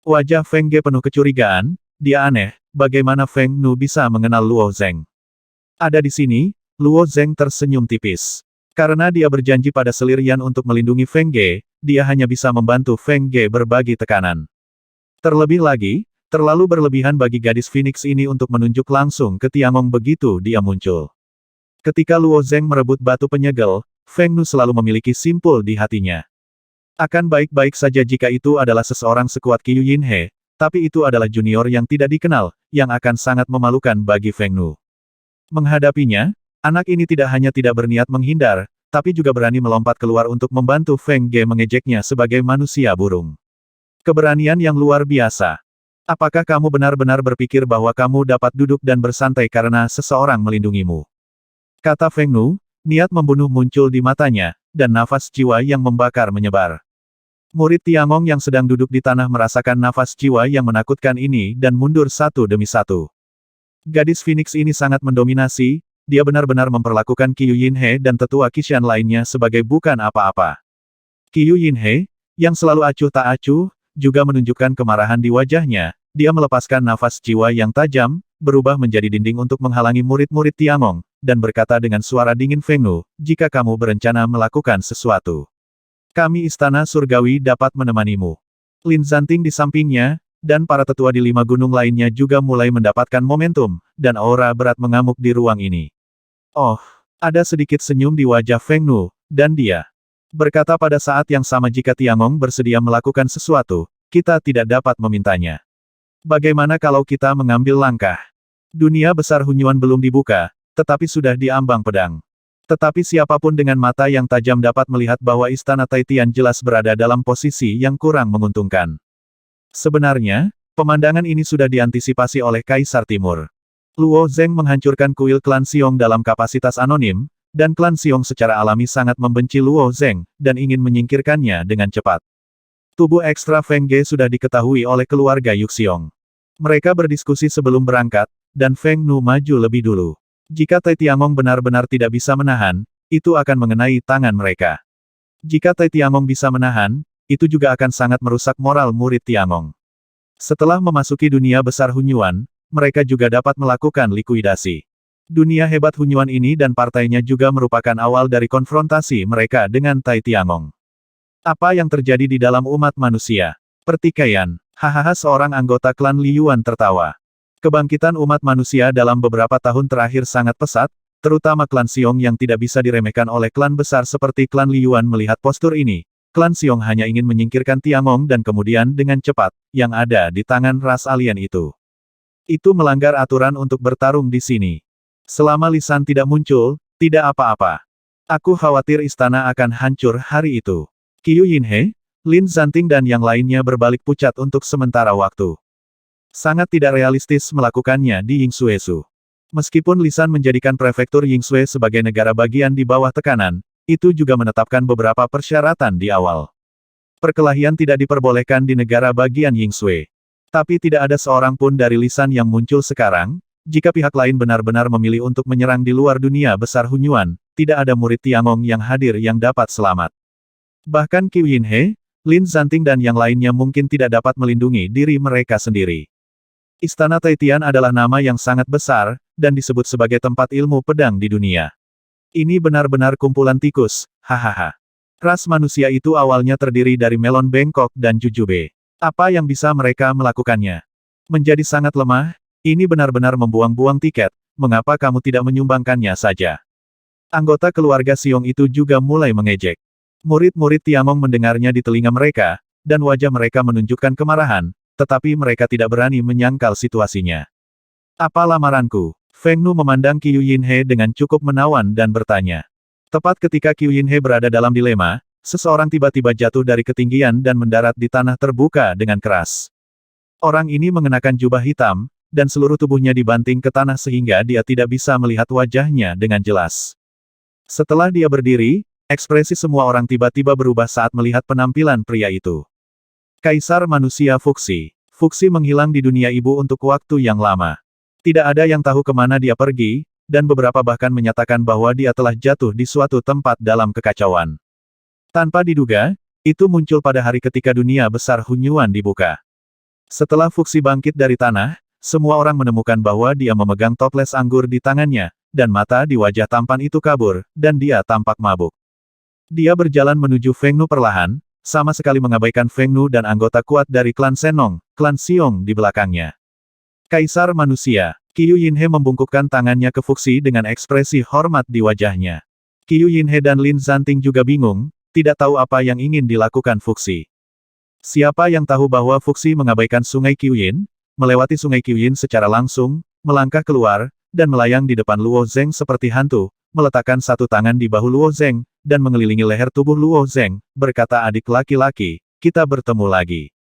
Wajah Feng Ge penuh kecurigaan, dia aneh, bagaimana Feng Nu bisa mengenal Luo Zeng. Ada di sini, Luo Zeng tersenyum tipis. Karena dia berjanji pada Selir Yan untuk melindungi Feng Ge, dia hanya bisa membantu Feng Ge berbagi tekanan. Terlebih lagi, terlalu berlebihan bagi gadis Phoenix ini untuk menunjuk langsung ke Tiangong begitu dia muncul. Ketika Luo Zeng merebut batu penyegel, Feng Nu selalu memiliki simpul di hatinya. Akan baik-baik saja jika itu adalah seseorang sekuat Qiu Yinhe, tapi itu adalah junior yang tidak dikenal, yang akan sangat memalukan bagi Feng Nu. Menghadapinya, anak ini tidak hanya tidak berniat menghindar, tapi juga berani melompat keluar untuk membantu Feng Ge mengejeknya sebagai manusia burung. Keberanian yang luar biasa. Apakah kamu benar-benar berpikir bahwa kamu dapat duduk dan bersantai karena seseorang melindungimu? Kata Feng Nu, niat membunuh muncul di matanya, dan nafas jiwa yang membakar menyebar. Murid Tiangong yang sedang duduk di tanah merasakan nafas jiwa yang menakutkan ini dan mundur satu demi satu. Gadis Phoenix ini sangat mendominasi, dia benar-benar memperlakukan Qiu Yinhe dan tetua Qishan lainnya sebagai bukan apa-apa. Qiu Yinhe, yang selalu acuh tak acuh, juga menunjukkan kemarahan di wajahnya, dia melepaskan nafas jiwa yang tajam, berubah menjadi dinding untuk menghalangi murid-murid Tiangong, dan berkata dengan suara dingin Feng Nu, jika kamu berencana melakukan sesuatu, kami Istana Surgawi dapat menemanimu. Lin Zanting di sampingnya, dan para tetua di 5 gunung lainnya juga mulai mendapatkan momentum, dan aura berat mengamuk di ruang ini. Oh, ada sedikit senyum di wajah Feng Nu, dan dia berkata pada saat yang sama jika Tiangong bersedia melakukan sesuatu, kita tidak dapat memintanya. Bagaimana kalau kita mengambil langkah? Dunia besar Hunyuan belum dibuka, tetapi sudah diambang pedang. Tetapi siapapun dengan mata yang tajam dapat melihat bahwa Istana Taitian jelas berada dalam posisi yang kurang menguntungkan. Sebenarnya, pemandangan ini sudah diantisipasi oleh Kaisar Timur. Luo Zeng menghancurkan kuil klan Xiong dalam kapasitas anonim, dan klan Xiong secara alami sangat membenci Luo Zeng, dan ingin menyingkirkannya dengan cepat. Tubuh ekstra Feng Ge sudah diketahui oleh keluarga Yuxiong. Mereka berdiskusi sebelum berangkat, dan Feng Nu maju lebih dulu. Jika Tai Tiangong benar-benar tidak bisa menahan, itu akan mengenai tangan mereka. Jika Tai Tiangong bisa menahan, itu juga akan sangat merusak moral murid Tiangong. Setelah memasuki dunia besar Hunyuan, mereka juga dapat melakukan likuidasi. Dunia hebat Hunyuan ini dan partainya juga merupakan awal dari konfrontasi mereka dengan Tai Tiangong. Apa yang terjadi di dalam umat manusia? Pertikaian. Hahaha, seorang anggota klan Liyuan tertawa. Kebangkitan umat manusia dalam beberapa tahun terakhir sangat pesat, terutama klan Xiong yang tidak bisa diremehkan oleh klan besar seperti klan Liyuan. Melihat postur ini, klan Xiong hanya ingin menyingkirkan Tiangong dan kemudian dengan cepat, yang ada di tangan ras alien itu. Itu melanggar aturan untuk bertarung di sini. Selama lisan tidak muncul, tidak apa-apa. Aku khawatir istana akan hancur hari itu. Qiu Yinhe, Lin Zanting dan yang lainnya berbalik pucat untuk sementara waktu. Sangat tidak realistis melakukannya di Yingxuesu. Meskipun Lisan menjadikan prefektur Yingxue sebagai negara bagian di bawah tekanan, itu juga menetapkan beberapa persyaratan di awal. Perkelahian tidak diperbolehkan di negara bagian Yingxue. Tapi tidak ada seorang pun dari Lisan yang muncul sekarang, jika pihak lain benar-benar memilih untuk menyerang di luar dunia besar Hunyuan, tidak ada murid Tiangong yang hadir yang dapat selamat. Bahkan Qiu Yinhe, Lin Zanting dan yang lainnya mungkin tidak dapat melindungi diri mereka sendiri. Istana Taitian adalah nama yang sangat besar, dan disebut sebagai tempat ilmu pedang di dunia. Ini benar-benar kumpulan tikus, hahaha. Ras manusia itu awalnya terdiri dari melon bengkok dan jujube. Apa yang bisa mereka melakukannya? Menjadi sangat lemah, ini benar-benar membuang-buang tiket, mengapa kamu tidak menyumbangkannya saja? Anggota keluarga Xiong itu juga mulai mengejek. Murid-murid Tiangong mendengarnya di telinga mereka, dan wajah mereka menunjukkan kemarahan, tetapi mereka tidak berani menyangkal situasinya. Apa lamaranku? Feng Nu memandang Qiu Yinhe dengan cukup menawan dan bertanya. Tepat ketika Qiu Yinhe berada dalam dilema, seseorang tiba-tiba jatuh dari ketinggian dan mendarat di tanah terbuka dengan keras. Orang ini mengenakan jubah hitam, dan seluruh tubuhnya dibanting ke tanah sehingga dia tidak bisa melihat wajahnya dengan jelas. Setelah dia berdiri, ekspresi semua orang tiba-tiba berubah saat melihat penampilan pria itu. Kaisar Manusia Fuxi. Fuxi menghilang di dunia ibu untuk waktu yang lama. Tidak ada yang tahu kemana dia pergi, dan beberapa bahkan menyatakan bahwa dia telah jatuh di suatu tempat dalam kekacauan. Tanpa diduga, itu muncul pada hari ketika dunia besar Hunyuan dibuka. Setelah Fuxi bangkit dari tanah, semua orang menemukan bahwa dia memegang toples anggur di tangannya, dan mata di wajah tampan itu kabur, dan dia tampak mabuk. Dia berjalan menuju Feng Nu perlahan, sama sekali mengabaikan Feng Nu dan anggota kuat dari klan Senong, klan Xiong di belakangnya. Kaisar manusia, Qiu Yinhe membungkukkan tangannya ke Fuxi dengan ekspresi hormat di wajahnya. Qiu Yinhe dan Lin Zanting juga bingung, tidak tahu apa yang ingin dilakukan Fuxi. Siapa yang tahu bahwa Fuxi mengabaikan sungai Qiuyin, melewati sungai Qiuyin secara langsung, melangkah keluar, dan melayang di depan Luo Zeng seperti hantu, meletakkan satu tangan di bahu Luo Zeng, dan mengelilingi leher tubuh Luo Zeng, berkata adik laki-laki, kita bertemu lagi.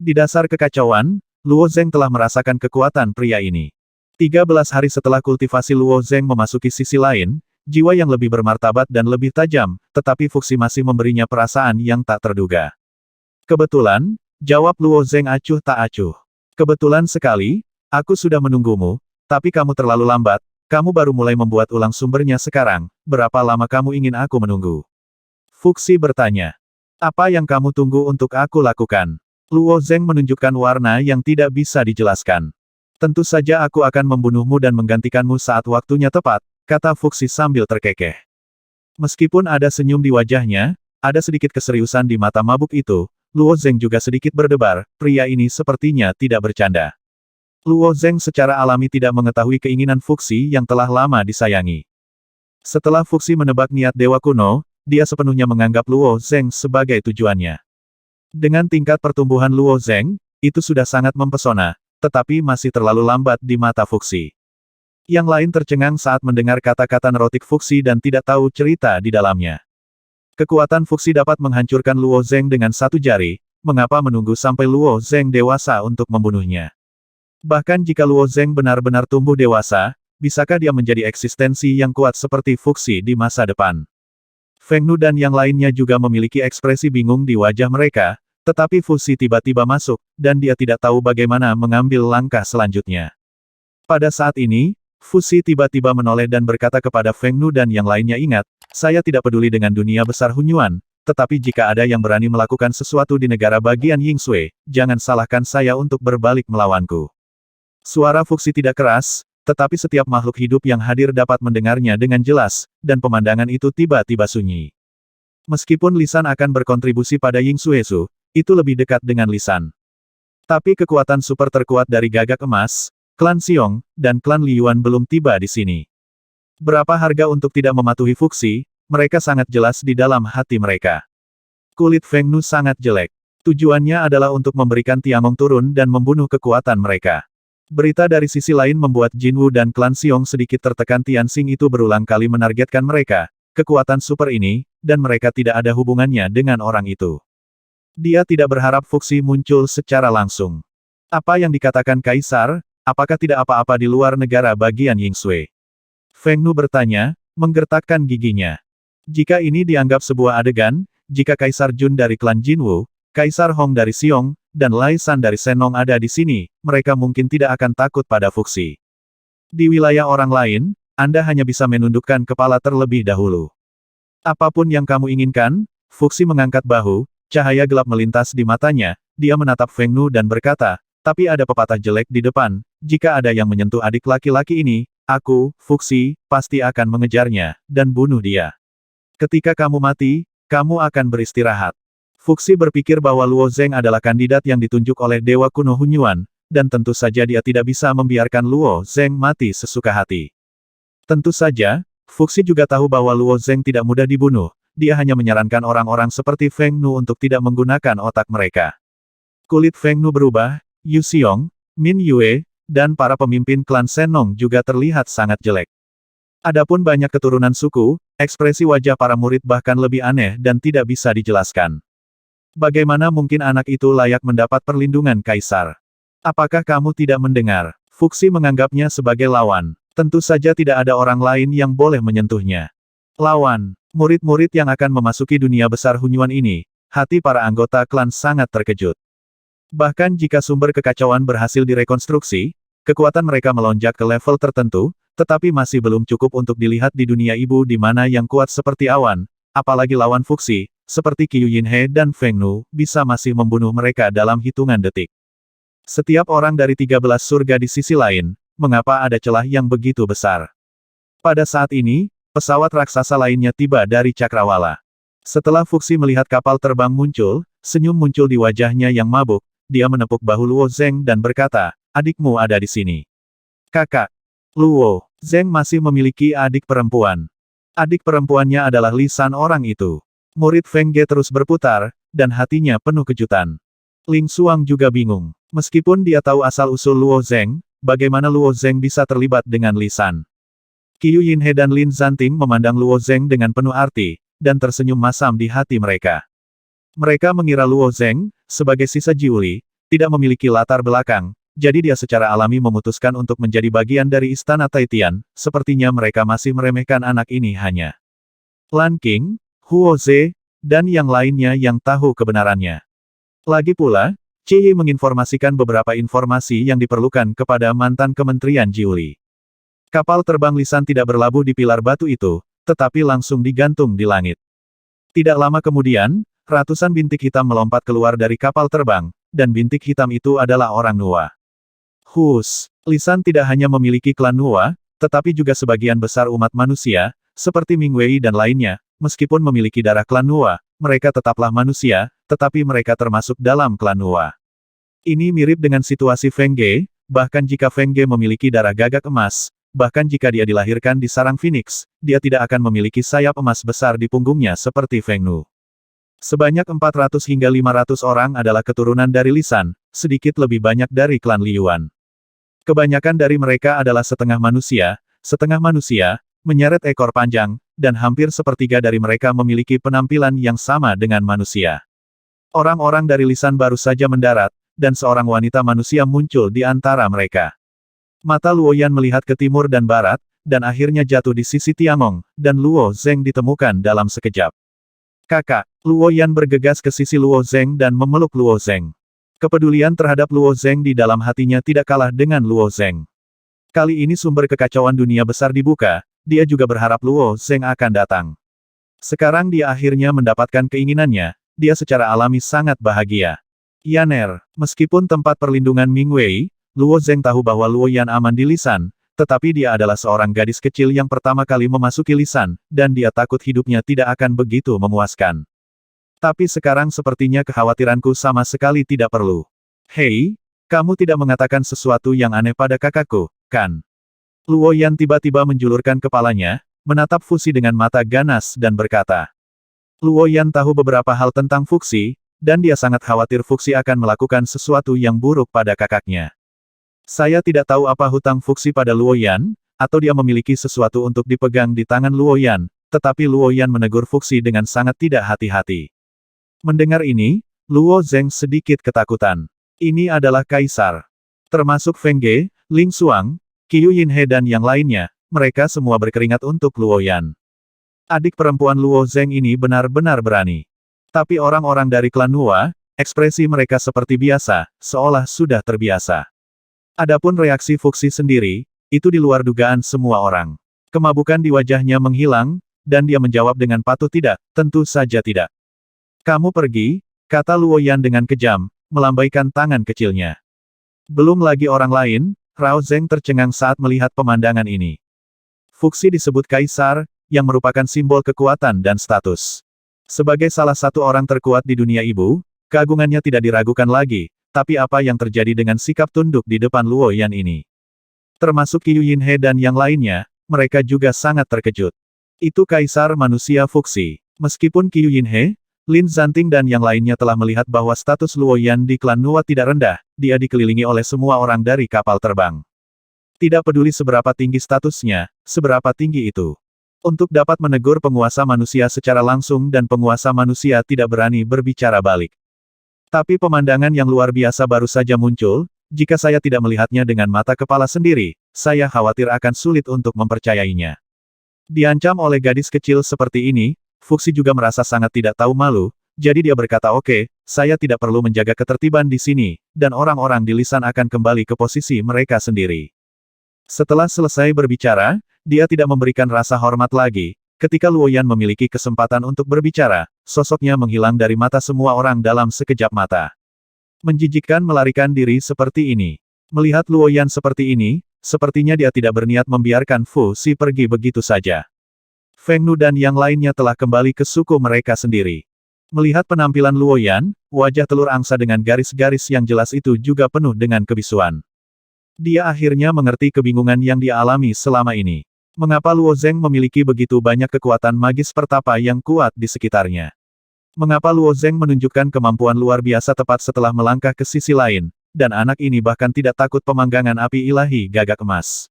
Di dasar kekacauan, Luo Zeng telah merasakan kekuatan pria ini. 13 hari setelah kultivasi Luo Zeng memasuki sisi lain, jiwa yang lebih bermartabat dan lebih tajam, tetapi Fuxi masih memberinya perasaan yang tak terduga. Kebetulan, jawab Luo Zeng acuh tak acuh. Kebetulan sekali, aku sudah menunggumu, tapi kamu terlalu lambat, kamu baru mulai membuat ulang sumbernya sekarang, berapa lama kamu ingin aku menunggu? Fuxi bertanya. Apa yang kamu tunggu untuk aku lakukan? Luo Zeng menunjukkan warna yang tidak bisa dijelaskan. Tentu saja aku akan membunuhmu dan menggantikanmu saat waktunya tepat, kata Fuxi sambil terkekeh. Meskipun ada senyum di wajahnya, ada sedikit keseriusan di mata mabuk itu, Luo Zeng juga sedikit berdebar, pria ini sepertinya tidak bercanda. Luo Zeng secara alami tidak mengetahui keinginan Fuxi yang telah lama disayangi. Setelah Fuxi menebak niat Dewa Kuno, dia sepenuhnya menganggap Luo Zeng sebagai tujuannya. Dengan tingkat pertumbuhan Luo Zeng, itu sudah sangat mempesona, tetapi masih terlalu lambat di mata Fuxi. Yang lain tercengang saat mendengar kata-kata nerotik Fuxi dan tidak tahu cerita di dalamnya. Kekuatan Fuxi dapat menghancurkan Luo Zeng dengan satu jari, mengapa menunggu sampai Luo Zeng dewasa untuk membunuhnya? Bahkan jika Luo Zeng benar-benar tumbuh dewasa, bisakah dia menjadi eksistensi yang kuat seperti Fuxi di masa depan? Feng Nu dan yang lainnya juga memiliki ekspresi bingung di wajah mereka, tetapi Fuxi tiba-tiba masuk, dan dia tidak tahu bagaimana mengambil langkah selanjutnya. Pada saat ini, Fuxi tiba-tiba menoleh dan berkata kepada Feng Nu dan yang lainnya ingat, saya tidak peduli dengan dunia besar Hunyuan, tetapi jika ada yang berani melakukan sesuatu di negara bagian Yingsui, jangan salahkan saya untuk berbalik melawanku. Suara Fuxi tidak keras, tetapi setiap makhluk hidup yang hadir dapat mendengarnya dengan jelas, dan pemandangan itu tiba-tiba sunyi. Meskipun lisan akan berkontribusi pada Yingsuesu, itu lebih dekat dengan lisan. Tapi kekuatan super terkuat dari Gagak Emas, klan Xiong, dan klan Liyuan belum tiba di sini. Berapa harga untuk tidak mematuhi Fuxi, mereka sangat jelas di dalam hati mereka. Kulit Feng Nu sangat jelek. Tujuannya adalah untuk memberikan Tiangong turun dan membunuh kekuatan mereka. Berita dari sisi lain membuat Jinwu dan klan Xiong sedikit tertekan. Tianxing itu berulang kali menargetkan mereka, kekuatan super ini, dan mereka tidak ada hubungannya dengan orang itu. Dia tidak berharap Fuxi muncul secara langsung. Apa yang dikatakan Kaisar, apakah tidak apa-apa di luar negara bagian Yingsui? Feng Nu bertanya, menggertakkan giginya. Jika ini dianggap sebuah adegan, jika Kaisar Jun dari klan Jinwu, Kaisar Hong dari Xiong, dan Lai San dari Senong ada di sini, mereka mungkin tidak akan takut pada Fuxi. Di wilayah orang lain, Anda hanya bisa menundukkan kepala terlebih dahulu. Apapun yang kamu inginkan, Fuxi mengangkat bahu, cahaya gelap melintas di matanya, dia menatap Feng Nu dan berkata, tapi ada pepatah jelek di depan, jika ada yang menyentuh adik laki-laki ini, aku, Fuxi, pasti akan mengejarnya, dan bunuh dia. Ketika kamu mati, kamu akan beristirahat. Fuxi berpikir bahwa Luo Zeng adalah kandidat yang ditunjuk oleh Dewa Kuno Hunyuan, dan tentu saja dia tidak bisa membiarkan Luo Zeng mati sesuka hati. Tentu saja, Fuxi juga tahu bahwa Luo Zeng tidak mudah dibunuh, dia hanya menyarankan orang-orang seperti Feng Nu untuk tidak menggunakan otak mereka. Kulit Feng Nu berubah, Yu Xiong, Min Yue, dan para pemimpin klan Senong juga terlihat sangat jelek. Adapun banyak keturunan suku, ekspresi wajah para murid bahkan lebih aneh dan tidak bisa dijelaskan. Bagaimana mungkin anak itu layak mendapat perlindungan Kaisar? Apakah kamu tidak mendengar? Fuxi menganggapnya sebagai lawan. Tentu saja tidak ada orang lain yang boleh menyentuhnya. Lawan, murid-murid yang akan memasuki dunia besar Hunyuan ini, hati para anggota klan sangat terkejut. Bahkan jika sumber kekacauan berhasil direkonstruksi, kekuatan mereka melonjak ke level tertentu, tetapi masih belum cukup untuk dilihat di dunia ibu di mana yang kuat seperti awan, apalagi lawan Fuxi, seperti Qiu Yinhe dan Feng Nu, bisa masih membunuh mereka dalam hitungan detik. Setiap orang dari 13 surga di sisi lain, mengapa ada celah yang begitu besar? Pada saat ini, pesawat raksasa lainnya tiba dari Cakrawala. Setelah Fuxi melihat kapal terbang muncul, senyum muncul di wajahnya yang mabuk, dia menepuk bahu Luo Zeng dan berkata, adikmu ada di sini. Kakak. Luo Zeng masih memiliki adik perempuan. Adik perempuannya adalah lisan orang itu. Murid Feng Ge terus berputar, dan hatinya penuh kejutan. Ling Xuang juga bingung. Meskipun dia tahu asal-usul Luo Zeng, bagaimana Luo Zeng bisa terlibat dengan lisan. Qiu Yinhe dan Lin Zanting memandang Luo Zeng dengan penuh arti, dan tersenyum masam di hati mereka. Mereka mengira Luo Zeng, sebagai sisa Jiuli, tidak memiliki latar belakang, jadi dia secara alami memutuskan untuk menjadi bagian dari Istana Taitian, sepertinya mereka masih meremehkan anak ini hanya Lan Qing, Huo Ze, dan yang lainnya yang tahu kebenarannya. Lagi pula, Qi Yi menginformasikan beberapa informasi yang diperlukan kepada mantan Kementerian Jiuli. Kapal terbang lisan tidak berlabuh di pilar batu itu, tetapi langsung digantung di langit. Tidak lama kemudian, ratusan bintik hitam melompat keluar dari kapal terbang, dan bintik hitam itu adalah orang Nuwa. Lisan tidak hanya memiliki klan Nuwa, tetapi juga sebagian besar umat manusia, seperti Ming Wei dan lainnya, meskipun memiliki darah klan Nuwa, mereka tetaplah manusia, tetapi mereka termasuk dalam klan Nuwa. Ini mirip dengan situasi Feng Ge, bahkan jika Feng Ge memiliki darah gagak emas, bahkan jika dia dilahirkan di sarang Phoenix, dia tidak akan memiliki sayap emas besar di punggungnya seperti Feng Nu. Sebanyak 400 hingga 500 orang adalah keturunan dari lisan, sedikit lebih banyak dari klan Liyuan. Kebanyakan dari mereka adalah setengah manusia, menyeret ekor panjang, dan hampir sepertiga dari mereka memiliki penampilan yang sama dengan manusia. Orang-orang dari lisan baru saja mendarat, dan seorang wanita manusia muncul di antara mereka. Mata Luoyan melihat ke timur dan barat, dan akhirnya jatuh di sisi Tiangong, dan Luo Zeng ditemukan dalam sekejap. Kakak, Luoyan bergegas ke sisi Luo Zeng dan memeluk Luo Zeng. Kepedulian terhadap Luo Zeng di dalam hatinya tidak kalah dengan Luo Zeng. Kali ini sumber kekacauan dunia besar dibuka, dia juga berharap Luo Zeng akan datang. Sekarang dia akhirnya mendapatkan keinginannya, dia secara alami sangat bahagia. Yaner, meskipun tempat perlindungan Ming Wei, Luo Zeng tahu bahwa Luoyan aman di lisan, tetapi dia adalah seorang gadis kecil yang pertama kali memasuki lisan, dan dia takut hidupnya tidak akan begitu memuaskan. Tapi sekarang sepertinya kekhawatiranku sama sekali tidak perlu. Hei, kamu tidak mengatakan sesuatu yang aneh pada kakakku, kan? Luoyan tiba-tiba menjulurkan kepalanya, menatap Fuxi dengan mata ganas dan berkata. Luoyan tahu beberapa hal tentang Fuxi, dan dia sangat khawatir Fuxi akan melakukan sesuatu yang buruk pada kakaknya. Saya tidak tahu apa hutang Fuxi pada Luoyan, atau dia memiliki sesuatu untuk dipegang di tangan Luoyan, tetapi Luoyan menegur Fuxi dengan sangat tidak hati-hati. Mendengar ini, Luo Zeng sedikit ketakutan. Ini adalah kaisar. Termasuk Feng Ge, Ling Xuang, Qiu Yinhe dan yang lainnya, mereka semua berkeringat untuk Luoyan. Adik perempuan Luo Zeng ini benar-benar berani. Tapi orang-orang dari klan Nuwa, ekspresi mereka seperti biasa, seolah sudah terbiasa. Adapun reaksi Fuxi sendiri, itu di luar dugaan semua orang. Kemabukan di wajahnya menghilang, dan dia menjawab dengan patuh tidak, tentu saja tidak. Kamu pergi, kata Luoyan dengan kejam, melambaikan tangan kecilnya. Belum lagi orang lain, Rao Zeng tercengang saat melihat pemandangan ini. Fuxi disebut kaisar, yang merupakan simbol kekuatan dan status. Sebagai salah satu orang terkuat di dunia ibu, keagungannya tidak diragukan lagi, tapi apa yang terjadi dengan sikap tunduk di depan Luoyan ini? Termasuk Qiu Yinhe dan yang lainnya, mereka juga sangat terkejut. Itu kaisar manusia Fuxi. Meskipun Qiu Yinhe, Lin Zanting dan yang lainnya telah melihat bahwa status Luoyan di klan Nuwa tidak rendah, dia dikelilingi oleh semua orang dari kapal terbang. Tidak peduli seberapa tinggi statusnya, seberapa tinggi itu. Untuk dapat menegur penguasa manusia secara langsung dan penguasa manusia tidak berani berbicara balik. Tapi pemandangan yang luar biasa baru saja muncul, jika saya tidak melihatnya dengan mata kepala sendiri, saya khawatir akan sulit untuk mempercayainya. Diancam oleh gadis kecil seperti ini, Fuxi juga merasa sangat tidak tahu malu, jadi dia berkata oke, saya tidak perlu menjaga ketertiban di sini, dan orang-orang di lisan akan kembali ke posisi mereka sendiri. Setelah selesai berbicara, dia tidak memberikan rasa hormat lagi. Ketika Luoyan memiliki kesempatan untuk berbicara, sosoknya menghilang dari mata semua orang dalam sekejap mata. Menjijikkan melarikan diri seperti ini. Melihat Luoyan seperti ini, sepertinya dia tidak berniat membiarkan Fu Xi pergi begitu saja. Feng Nu dan yang lainnya telah kembali ke suku mereka sendiri. Melihat penampilan Luoyan, wajah telur angsa dengan garis-garis yang jelas itu juga penuh dengan kebisuan. Dia akhirnya mengerti kebingungan yang dia alami selama ini. Mengapa Luo Zeng memiliki begitu banyak kekuatan magis pertapa yang kuat di sekitarnya? Mengapa Luo Zeng menunjukkan kemampuan luar biasa tepat setelah melangkah ke sisi lain, dan anak ini bahkan tidak takut pemanggangan api ilahi gagak emas?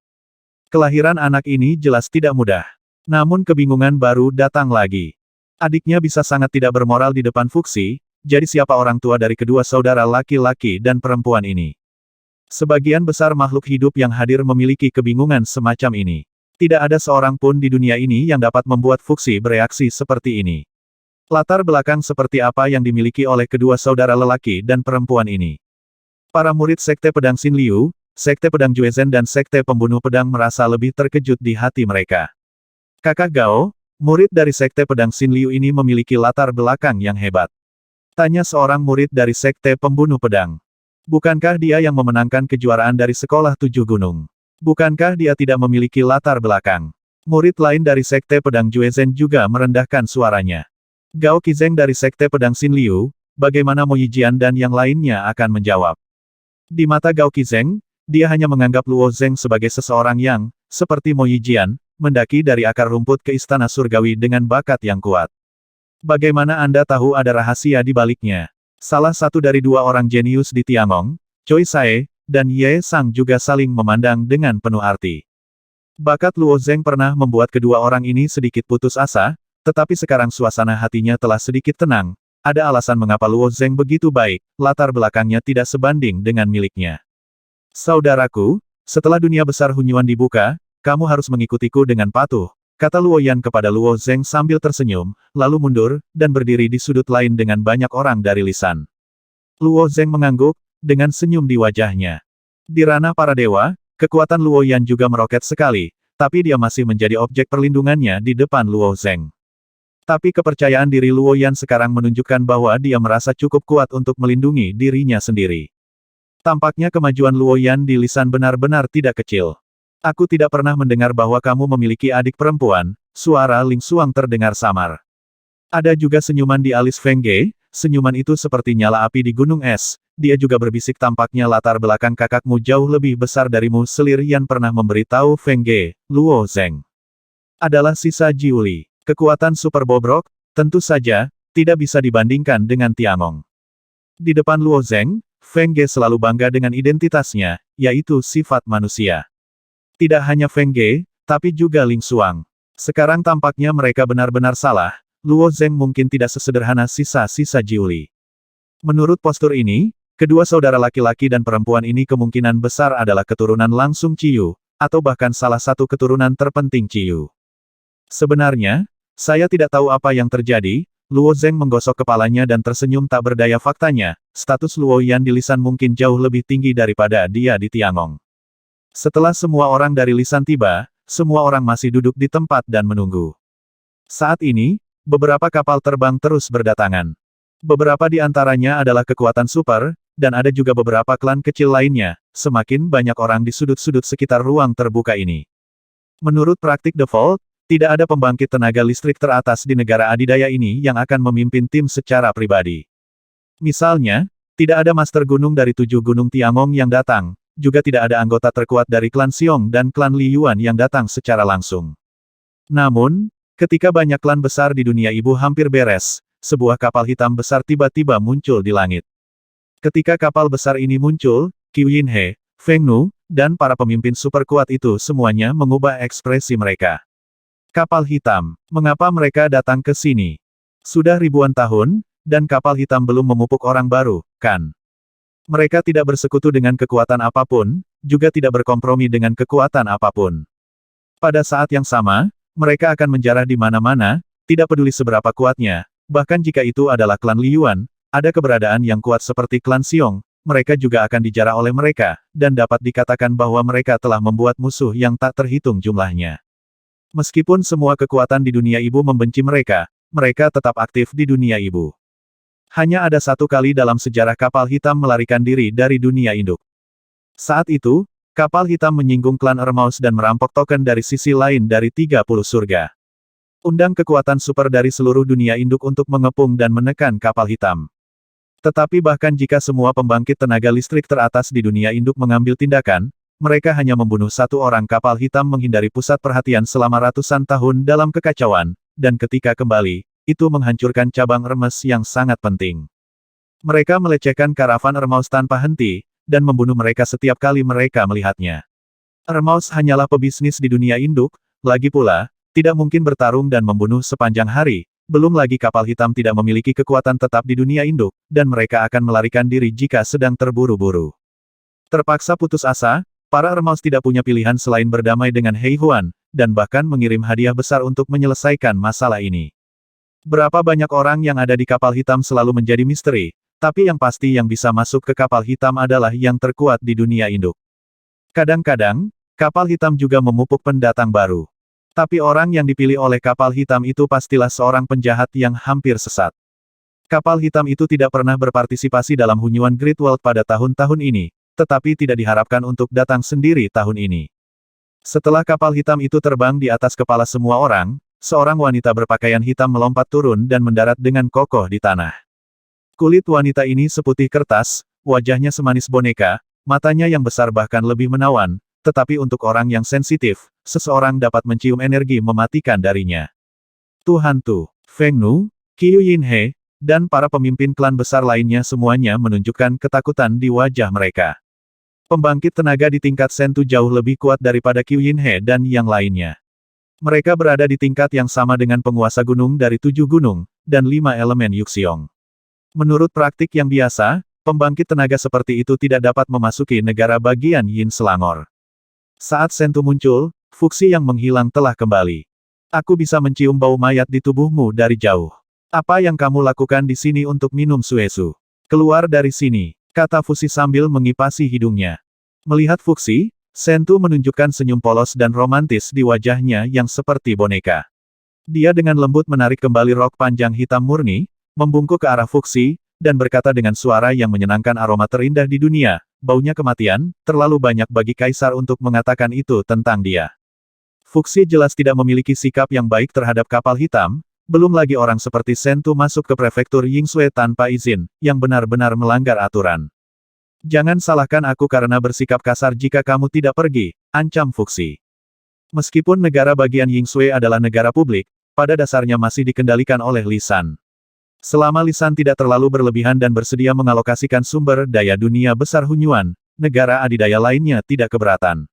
Kelahiran anak ini jelas tidak mudah. Namun kebingungan baru datang lagi. Adiknya bisa sangat tidak bermoral di depan Fuxi, jadi siapa orang tua dari kedua saudara laki-laki dan perempuan ini? Sebagian besar makhluk hidup yang hadir memiliki kebingungan semacam ini. Tidak ada seorang pun di dunia ini yang dapat membuat Fuxi bereaksi seperti ini. Latar belakang seperti apa yang dimiliki oleh kedua saudara lelaki dan perempuan ini? Para murid Sekte Pedang Xin Liu, Sekte Pedang Juezhen dan Sekte Pembunuh Pedang merasa lebih terkejut di hati mereka. Kakak Gao, murid dari Sekte Pedang Xin Liu ini memiliki latar belakang yang hebat. Tanya seorang murid dari Sekte Pembunuh Pedang. Bukankah dia yang memenangkan kejuaraan dari Sekolah Tujuh Gunung? Bukankah dia tidak memiliki latar belakang? Murid lain dari Sekte Pedang Juezhen juga merendahkan suaranya. Gao Qizeng dari Sekte Pedang Xin Liu, bagaimana Mo Yijian dan yang lainnya akan menjawab? Di mata Gao Qizeng, dia hanya menganggap Luo Zeng sebagai seseorang yang, seperti Mo Yijian, mendaki dari akar rumput ke istana surgawi dengan bakat yang kuat. Bagaimana Anda tahu ada rahasia di baliknya? Salah satu dari dua orang jenius di Tiangong, Choi Sae, dan Ye Sang juga saling memandang dengan penuh arti. Bakat Luo Zeng pernah membuat kedua orang ini sedikit putus asa, tetapi sekarang suasana hatinya telah sedikit tenang. Ada alasan mengapa Luo Zeng begitu baik, latar belakangnya tidak sebanding dengan miliknya. Saudaraku, setelah dunia besar Hunyuan dibuka, kamu harus mengikutiku dengan patuh, kata Luo Yan kepada Luo Zeng sambil tersenyum, lalu mundur, dan berdiri di sudut lain dengan banyak orang dari lisan. Luo Zeng mengangguk, dengan senyum di wajahnya. Di ranah para dewa, kekuatan Luo Yan juga meroket sekali, tapi dia masih menjadi objek perlindungannya di depan Luo Zeng. Tapi kepercayaan diri Luo Yan sekarang menunjukkan bahwa dia merasa cukup kuat untuk melindungi dirinya sendiri. Tampaknya kemajuan Luo Yan di lisan benar-benar tidak kecil. Aku tidak pernah mendengar bahwa kamu memiliki adik perempuan, suara Ling Xuang terdengar samar. Ada juga senyuman di alis Feng Ge, senyuman itu seperti nyala api di gunung es, dia juga berbisik tampaknya latar belakang kakakmu jauh lebih besar darimu. Selir Yan pernah memberitahu Feng Ge, Luo Zeng adalah sisa Jiuli. Kekuatan super bobrok, tentu saja, tidak bisa dibandingkan dengan Tiangong. Di depan Luo Zeng, Feng Ge selalu bangga dengan identitasnya, yaitu sifat manusia. Tidak hanya Feng Ge, tapi juga Ling Xuang. Sekarang tampaknya mereka benar-benar salah, Luo Zeng mungkin tidak sesederhana sisa-sisa Jiuli. Menurut postur ini, kedua saudara laki-laki dan perempuan ini kemungkinan besar adalah keturunan langsung Ciyu, atau bahkan salah satu keturunan terpenting Ciyu. Sebenarnya, saya tidak tahu apa yang terjadi. Luo Zeng menggosok kepalanya dan tersenyum tak berdaya. Faktanya, status Luo Yan di lisan mungkin jauh lebih tinggi daripada dia di Tiangong. Setelah semua orang dari lisan tiba, semua orang masih duduk di tempat dan menunggu. Saat ini, beberapa kapal terbang terus berdatangan. Beberapa di antaranya adalah kekuatan super, dan ada juga beberapa klan kecil lainnya. Semakin banyak orang di sudut-sudut sekitar ruang terbuka ini. Menurut praktik default, tidak ada pembangkit tenaga listrik teratas di negara adidaya ini yang akan memimpin tim secara pribadi. Misalnya, tidak ada master gunung dari 7 gunung Tiangong yang datang, juga tidak ada anggota terkuat dari klan Xiong dan klan Li Yuan yang datang secara langsung. Namun, ketika banyak klan besar di dunia ibu hampir beres, sebuah kapal hitam besar tiba-tiba muncul di langit. Ketika kapal besar ini muncul, Qiu Yinhe, Feng Nu, dan para pemimpin super kuat itu semuanya mengubah ekspresi mereka. Kapal hitam, mengapa mereka datang ke sini? Sudah ribuan tahun, dan kapal hitam belum memupuk orang baru, kan? Mereka tidak bersekutu dengan kekuatan apapun, juga tidak berkompromi dengan kekuatan apapun. Pada saat yang sama, mereka akan menjarah di mana-mana, tidak peduli seberapa kuatnya, bahkan jika itu adalah klan Li Yuan, ada keberadaan yang kuat seperti klan Xiong, mereka juga akan dijarah oleh mereka, dan dapat dikatakan bahwa mereka telah membuat musuh yang tak terhitung jumlahnya. Meskipun semua kekuatan di dunia ibu membenci mereka, mereka tetap aktif di dunia ibu. Hanya ada satu kali dalam sejarah kapal hitam melarikan diri dari dunia induk. Saat itu, kapal hitam menyinggung klan Ermaus dan merampok token dari sisi lain dari 30 surga. Undang kekuatan super dari seluruh dunia induk untuk mengepung dan menekan kapal hitam. Tetapi bahkan jika semua pembangkit tenaga listrik teratas di dunia induk mengambil tindakan, mereka hanya membunuh satu orang kapal hitam menghindari pusat perhatian selama ratusan tahun dalam kekacauan, dan ketika kembali, itu menghancurkan cabang Hermes yang sangat penting. Mereka melecehkan karavan Ermaus tanpa henti, dan membunuh mereka setiap kali mereka melihatnya. Ermaus hanyalah pebisnis di dunia induk, lagi pula, tidak mungkin bertarung dan membunuh sepanjang hari, belum lagi kapal hitam tidak memiliki kekuatan tetap di dunia induk, dan mereka akan melarikan diri jika sedang terburu-buru. Terpaksa putus asa, para Ermaus tidak punya pilihan selain berdamai dengan Hei Huan, dan bahkan mengirim hadiah besar untuk menyelesaikan masalah ini. Berapa banyak orang yang ada di kapal hitam selalu menjadi misteri, tapi yang pasti yang bisa masuk ke kapal hitam adalah yang terkuat di dunia induk. Kadang-kadang, kapal hitam juga memupuk pendatang baru. Tapi orang yang dipilih oleh kapal hitam itu pastilah seorang penjahat yang hampir sesat. Kapal hitam itu tidak pernah berpartisipasi dalam Hunyuan Great World pada tahun-tahun ini, tetapi tidak diharapkan untuk datang sendiri tahun ini. Setelah kapal hitam itu terbang di atas kepala semua orang, seorang wanita berpakaian hitam melompat turun dan mendarat dengan kokoh di tanah. Kulit wanita ini seputih kertas, wajahnya semanis boneka, matanya yang besar bahkan lebih menawan, tetapi untuk orang yang sensitif, seseorang dapat mencium energi mematikan darinya. Tuhan Tu, Feng Nu, Qiu Yinhe, dan para pemimpin klan besar lainnya semuanya menunjukkan ketakutan di wajah mereka. Pembangkit tenaga di tingkat Sentu jauh lebih kuat daripada Qiu Yinhe dan yang lainnya. Mereka berada di tingkat yang sama dengan penguasa gunung dari 7 gunung, dan 5 elemen Yuxiong. Menurut praktik yang biasa, pembangkit tenaga seperti itu tidak dapat memasuki negara bagian Yin Selangor. Saat Sentu muncul, fuksi yang menghilang telah kembali. Aku bisa mencium bau mayat di tubuhmu dari jauh. Apa yang kamu lakukan di sini untuk minum suesu? Keluar dari sini, kata Fusi sambil mengipasi hidungnya. Melihat Fuksi, Sentu menunjukkan senyum polos dan romantis di wajahnya yang seperti boneka. Dia dengan lembut menarik kembali rok panjang hitam murni, membungkuk ke arah Fuksi, dan berkata dengan suara yang menyenangkan aroma terindah di dunia, baunya kematian, terlalu banyak bagi Kaisar untuk mengatakan itu tentang dia. Fuksi jelas tidak memiliki sikap yang baik terhadap kapal hitam, belum lagi orang seperti Sentu masuk ke prefektur Yingsue tanpa izin, yang benar-benar melanggar aturan. Jangan salahkan aku karena bersikap kasar jika kamu tidak pergi, ancam Fuksi. Meskipun negara bagian Yingsue adalah negara publik, pada dasarnya masih dikendalikan oleh Lisan. Selama Lisan tidak terlalu berlebihan dan bersedia mengalokasikan sumber daya dunia besar Hunyuan, negara adidaya lainnya tidak keberatan.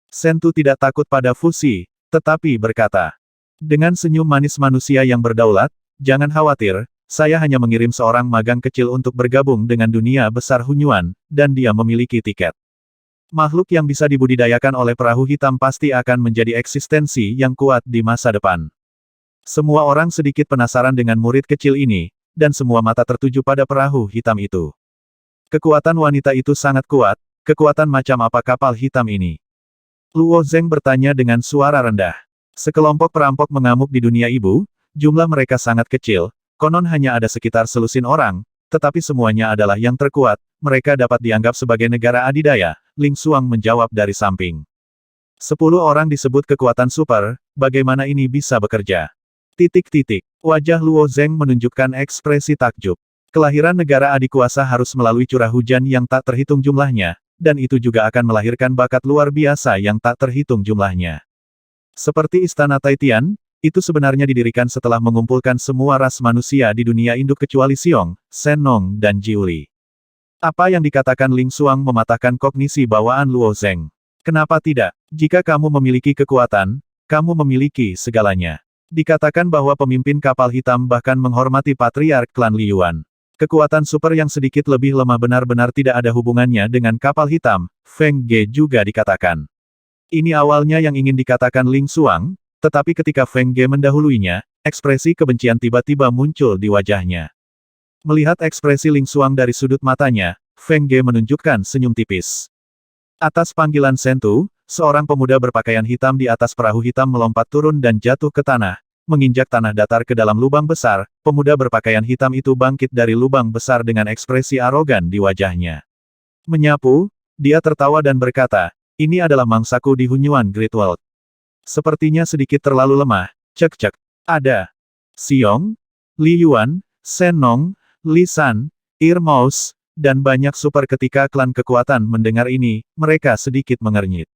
Sentu tidak takut pada Fusi, tetapi berkata, dengan senyum manis manusia yang berdaulat, jangan khawatir, saya hanya mengirim seorang magang kecil untuk bergabung dengan dunia besar Hunyuan, dan dia memiliki tiket. Makhluk yang bisa dibudidayakan oleh perahu hitam pasti akan menjadi eksistensi yang kuat di masa depan. Semua orang sedikit penasaran dengan murid kecil ini, dan semua mata tertuju pada perahu hitam itu. Kekuatan wanita itu sangat kuat, kekuatan macam apa kapal hitam ini? Luo Zeng bertanya dengan suara rendah. Sekelompok perampok mengamuk di dunia ibu, jumlah mereka sangat kecil, konon hanya ada sekitar selusin orang, tetapi semuanya adalah yang terkuat, mereka dapat dianggap sebagai negara adidaya, Ling Xuang menjawab dari samping. 10 orang disebut kekuatan super, bagaimana ini bisa bekerja? Wajah Luo Zeng menunjukkan ekspresi takjub. Kelahiran negara adikuasa harus melalui curah hujan yang tak terhitung jumlahnya, dan itu juga akan melahirkan bakat luar biasa yang tak terhitung jumlahnya. Seperti Istana Taitian, itu sebenarnya didirikan setelah mengumpulkan semua ras manusia di dunia induk kecuali Xiong, Sennong dan Jiuli. Apa yang dikatakan Ling Xuang mematahkan kognisi bawaan Luo Zeng. Kenapa tidak? Jika kamu memiliki kekuatan, kamu memiliki segalanya. Dikatakan bahwa pemimpin kapal hitam bahkan menghormati patriark klan Liyuan. Kekuatan super yang sedikit lebih lemah benar-benar tidak ada hubungannya dengan kapal hitam, Feng Ge juga dikatakan. Ini awalnya yang ingin dikatakan Ling Xuang, tetapi ketika Feng Ge mendahuluinya, ekspresi kebencian tiba-tiba muncul di wajahnya. Melihat ekspresi Ling Xuang dari sudut matanya, Feng Ge menunjukkan senyum tipis. Atas panggilan Sentu, seorang pemuda berpakaian hitam di atas perahu hitam melompat turun dan jatuh ke tanah, menginjak tanah datar ke dalam lubang besar, pemuda berpakaian hitam itu bangkit dari lubang besar dengan ekspresi arogan di wajahnya. Menyapu, dia tertawa dan berkata, ini adalah mangsaku di Hunyuan Great World. Sepertinya sedikit terlalu lemah, cek-cek. Ada Xiong, Li Yuan, Shen Nong, Li San, Irmous, dan banyak super. Ketika klan kekuatan mendengar ini, mereka sedikit mengernyit.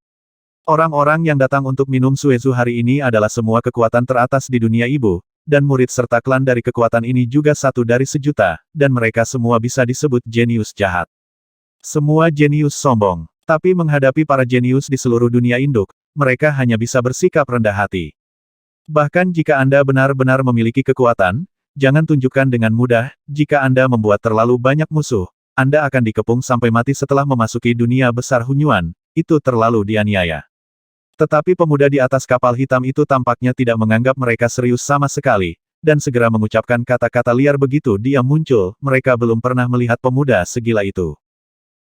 Orang-orang yang datang untuk minum suezu hari ini adalah semua kekuatan teratas di dunia ibu, dan murid serta klan dari kekuatan ini juga satu dari sejuta, dan mereka semua bisa disebut jenius jahat. Semua jenius sombong, tapi menghadapi para jenius di seluruh dunia induk, mereka hanya bisa bersikap rendah hati. Bahkan jika Anda benar-benar memiliki kekuatan, jangan tunjukkan dengan mudah. Jika Anda membuat terlalu banyak musuh, Anda akan dikepung sampai mati setelah memasuki dunia besar Hunyuan. Itu terlalu dianiaya. Tetapi pemuda di atas kapal hitam itu tampaknya tidak menganggap mereka serius sama sekali, dan segera mengucapkan kata-kata liar. Begitu dia muncul, mereka belum pernah melihat pemuda segila itu.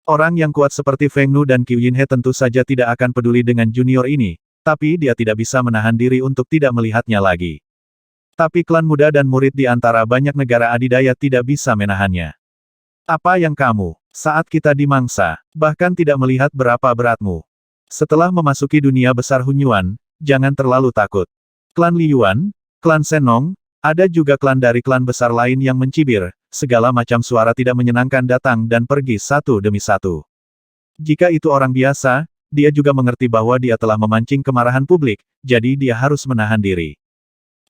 Orang yang kuat seperti Feng Nu dan Qiu Yinhe tentu saja tidak akan peduli dengan junior ini, tapi dia tidak bisa menahan diri untuk tidak melihatnya lagi. Tapi klan muda dan murid di antara banyak negara adidaya tidak bisa menahannya. Apa yang kamu, saat kita dimangsa, bahkan tidak melihat berapa beratmu. Setelah memasuki dunia besar Hunyuan, jangan terlalu takut. Klan Li Yuan, klan Shen Nong, ada juga klan dari klan besar lain yang mencibir, segala macam suara tidak menyenangkan datang dan pergi satu demi satu. Jika itu orang biasa, dia juga mengerti bahwa dia telah memancing kemarahan publik, jadi dia harus menahan diri.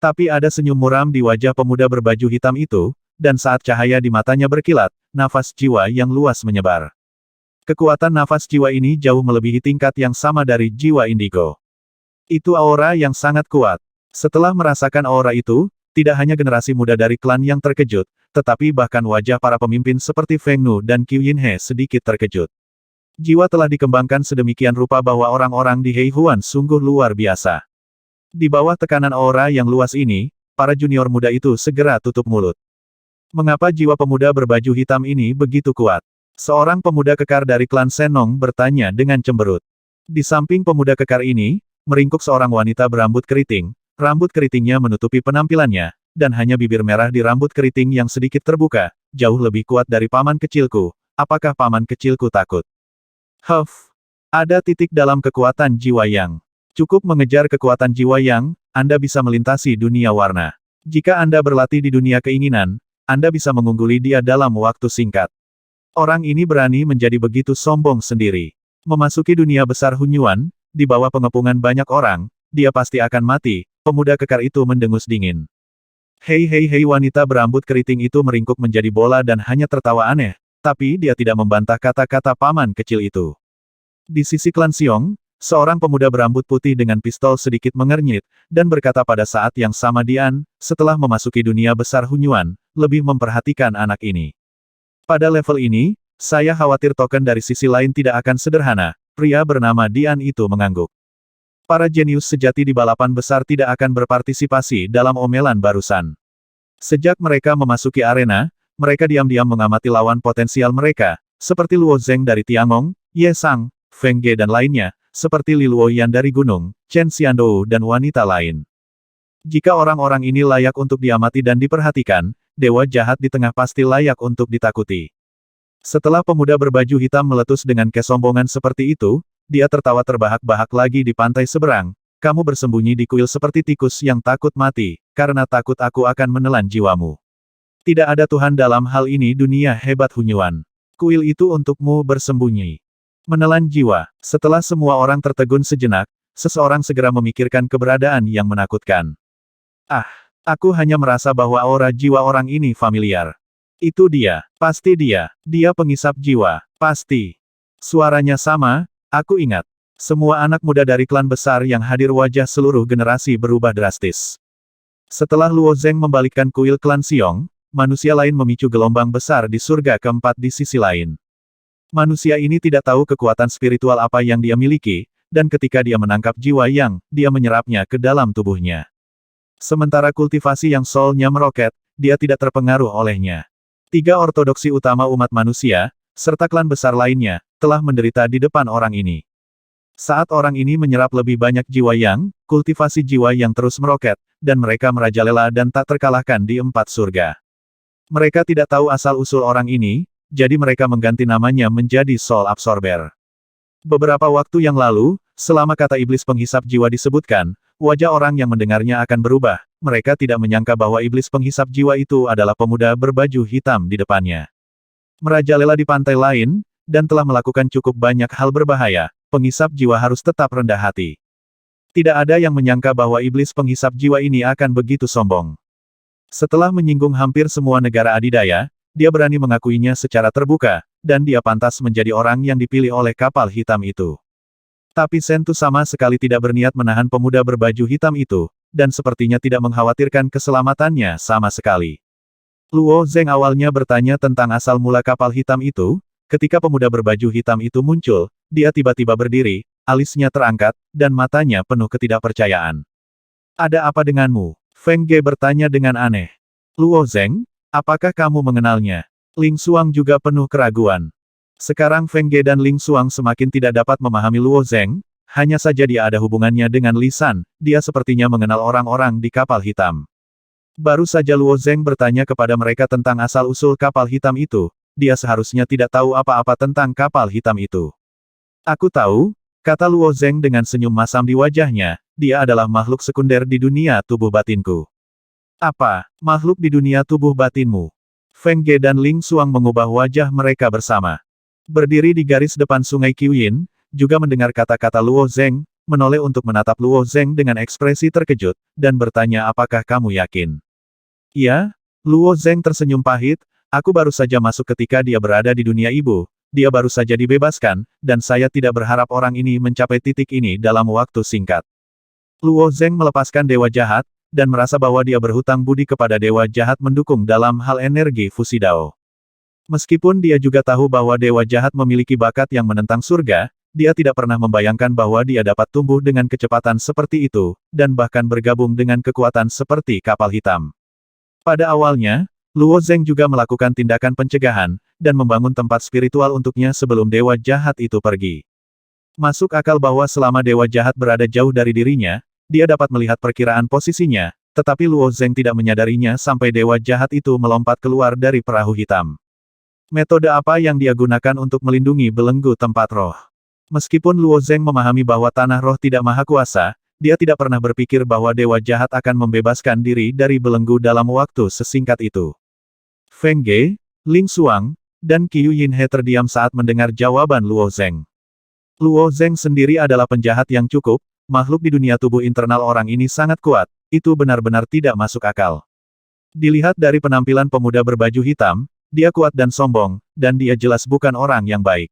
Tapi ada senyum muram di wajah pemuda berbaju hitam itu, dan saat cahaya di matanya berkilat, nafas jiwa yang luas menyebar. Kekuatan nafas jiwa ini jauh melebihi tingkat yang sama dari jiwa indigo. Itu aura yang sangat kuat. Setelah merasakan aura itu, tidak hanya generasi muda dari klan yang terkejut, tetapi bahkan wajah para pemimpin seperti Feng Nu dan Qiu Yinhe sedikit terkejut. Jiwa telah dikembangkan sedemikian rupa bahwa orang-orang di Heihuan sungguh luar biasa. Di bawah tekanan aura yang luas ini, para junior muda itu segera tutup mulut. Mengapa jiwa pemuda berbaju hitam ini begitu kuat? Seorang pemuda kekar dari klan Shen Nong bertanya dengan cemberut. Di samping pemuda kekar ini, meringkuk seorang wanita berambut keriting. Rambut keritingnya menutupi penampilannya, dan hanya bibir merah di rambut keriting yang sedikit terbuka, jauh lebih kuat dari paman kecilku. Apakah paman kecilku takut? Ada titik dalam kekuatan jiwa yang. Cukup mengejar kekuatan jiwa yang, Anda bisa melintasi dunia warna. Jika Anda berlatih di dunia keinginan, Anda bisa mengungguli dia dalam waktu singkat. Orang ini berani menjadi begitu sombong sendiri. Memasuki dunia besar Hunyuan, di bawah pengepungan banyak orang, dia pasti akan mati. Pemuda kekar itu mendengus dingin. Hei, wanita berambut keriting itu meringkuk menjadi bola dan hanya tertawa aneh, tapi dia tidak membantah kata-kata paman kecil itu. Di sisi klan Xiong, seorang pemuda berambut putih dengan pistol sedikit mengernyit, dan berkata pada saat yang sama Dian, setelah memasuki dunia besar Hunyuan, lebih memperhatikan anak ini. Pada level ini, saya khawatir token dari sisi lain tidak akan sederhana. Pria bernama Dian itu mengangguk. Para jenius sejati di balapan besar tidak akan berpartisipasi dalam omelan barusan. Sejak mereka memasuki arena, mereka diam-diam mengamati lawan potensial mereka, seperti Luo Zeng dari Tiangong, Ye Sang, Feng Ge dan lainnya, seperti Li Luoyan dari Gunung, Chen Xiandou dan wanita lain. Jika orang-orang ini layak untuk diamati dan diperhatikan, dewa jahat di tengah pasti layak untuk ditakuti. Setelah pemuda berbaju hitam meletus dengan kesombongan seperti itu, dia tertawa terbahak-bahak lagi di pantai seberang. Kamu bersembunyi di kuil seperti tikus yang takut mati, karena takut aku akan menelan jiwamu. Tidak ada Tuhan dalam hal ini dunia hebat Hunyuan. Kuil itu untukmu bersembunyi. Menelan jiwa. Setelah semua orang tertegun sejenak, seseorang segera memikirkan keberadaan yang menakutkan. Aku hanya merasa bahwa aura jiwa orang ini familiar. Itu dia. Pasti dia. Dia pengisap jiwa. Pasti. Suaranya sama, aku ingat. Semua anak muda dari klan besar yang hadir wajah seluruh generasi berubah drastis. Setelah Luo Zeng membalikkan kuil klan Xiong, manusia lain memicu gelombang besar di surga keempat di sisi lain. Manusia ini tidak tahu kekuatan spiritual apa yang dia miliki, dan ketika dia menangkap jiwa yang, dia menyerapnya ke dalam tubuhnya. Sementara kultivasi yang soul-nya meroket, dia tidak terpengaruh olehnya. 3 ortodoksi utama umat manusia, serta klan besar lainnya, telah menderita di depan orang ini. Saat orang ini menyerap lebih banyak jiwa yang, kultivasi jiwa yang terus meroket, dan mereka merajalela dan tak terkalahkan di 4 surga. Mereka tidak tahu asal-usul orang ini, jadi mereka mengganti namanya menjadi Soul Absorber. Beberapa waktu yang lalu, selama kata iblis penghisap jiwa disebutkan, wajah orang yang mendengarnya akan berubah. Mereka tidak menyangka bahwa iblis penghisap jiwa itu adalah pemuda berbaju hitam di depannya. Merajalela di pantai lain, dan telah melakukan cukup banyak hal berbahaya, penghisap jiwa harus tetap rendah hati. Tidak ada yang menyangka bahwa iblis penghisap jiwa ini akan begitu sombong. Setelah menyinggung hampir semua negara adidaya, dia berani mengakuinya secara terbuka, dan dia pantas menjadi orang yang dipilih oleh kapal hitam itu. Tapi Sentu sama sekali tidak berniat menahan pemuda berbaju hitam itu, dan sepertinya tidak mengkhawatirkan keselamatannya sama sekali. Luo Zeng awalnya bertanya tentang asal mula kapal hitam itu, ketika pemuda berbaju hitam itu muncul, dia tiba-tiba berdiri, alisnya terangkat, dan matanya penuh ketidakpercayaan. Ada apa denganmu? Feng Ge bertanya dengan aneh. Luo Zeng, apakah kamu mengenalnya? Ling Xuang juga penuh keraguan. Sekarang Feng Ge dan Ling Xuang semakin tidak dapat memahami Luo Zeng, hanya saja dia ada hubungannya dengan Li San, dia sepertinya mengenal orang-orang di kapal hitam. Baru saja Luo Zeng bertanya kepada mereka tentang asal-usul kapal hitam itu, dia seharusnya tidak tahu apa-apa tentang kapal hitam itu. Aku tahu, kata Luo Zeng dengan senyum masam di wajahnya, dia adalah makhluk sekunder di dunia tubuh batinku. Apa, makhluk di dunia tubuh batinmu? Feng Ge dan Ling Xuang mengubah wajah mereka bersama. Berdiri di garis depan sungai Qiuyin, juga mendengar kata-kata Luo Zeng, menoleh untuk menatap Luo Zeng dengan ekspresi terkejut, dan bertanya apakah kamu yakin? Iya, Luo Zeng tersenyum pahit, aku baru saja masuk ketika dia berada di dunia ibu, dia baru saja dibebaskan, dan saya tidak berharap orang ini mencapai titik ini dalam waktu singkat. Luo Zeng melepaskan dewa jahat, dan merasa bahwa dia berhutang budi kepada dewa jahat mendukung dalam hal energi fusi Dao. Meskipun dia juga tahu bahwa dewa jahat memiliki bakat yang menentang surga, dia tidak pernah membayangkan bahwa dia dapat tumbuh dengan kecepatan seperti itu, dan bahkan bergabung dengan kekuatan seperti kapal hitam. Pada awalnya, Luo Zeng juga melakukan tindakan pencegahan, dan membangun tempat spiritual untuknya sebelum dewa jahat itu pergi. Masuk akal bahwa selama dewa jahat berada jauh dari dirinya, dia dapat melihat perkiraan posisinya, tetapi Luo Zeng tidak menyadarinya sampai dewa jahat itu melompat keluar dari perahu hitam. Metode apa yang dia gunakan untuk melindungi belenggu tempat roh? Meskipun Luo Zeng memahami bahwa tanah roh tidak maha kuasa, dia tidak pernah berpikir bahwa dewa jahat akan membebaskan diri dari belenggu dalam waktu sesingkat itu. Feng Ge, Ling Xuang, dan Qiuyin He terdiam saat mendengar jawaban Luo Zeng. Luo Zeng sendiri adalah penjahat yang cukup, makhluk di dunia tubuh internal orang ini sangat kuat, itu benar-benar tidak masuk akal. Dilihat dari penampilan pemuda berbaju hitam, dia kuat dan sombong, dan dia jelas bukan orang yang baik.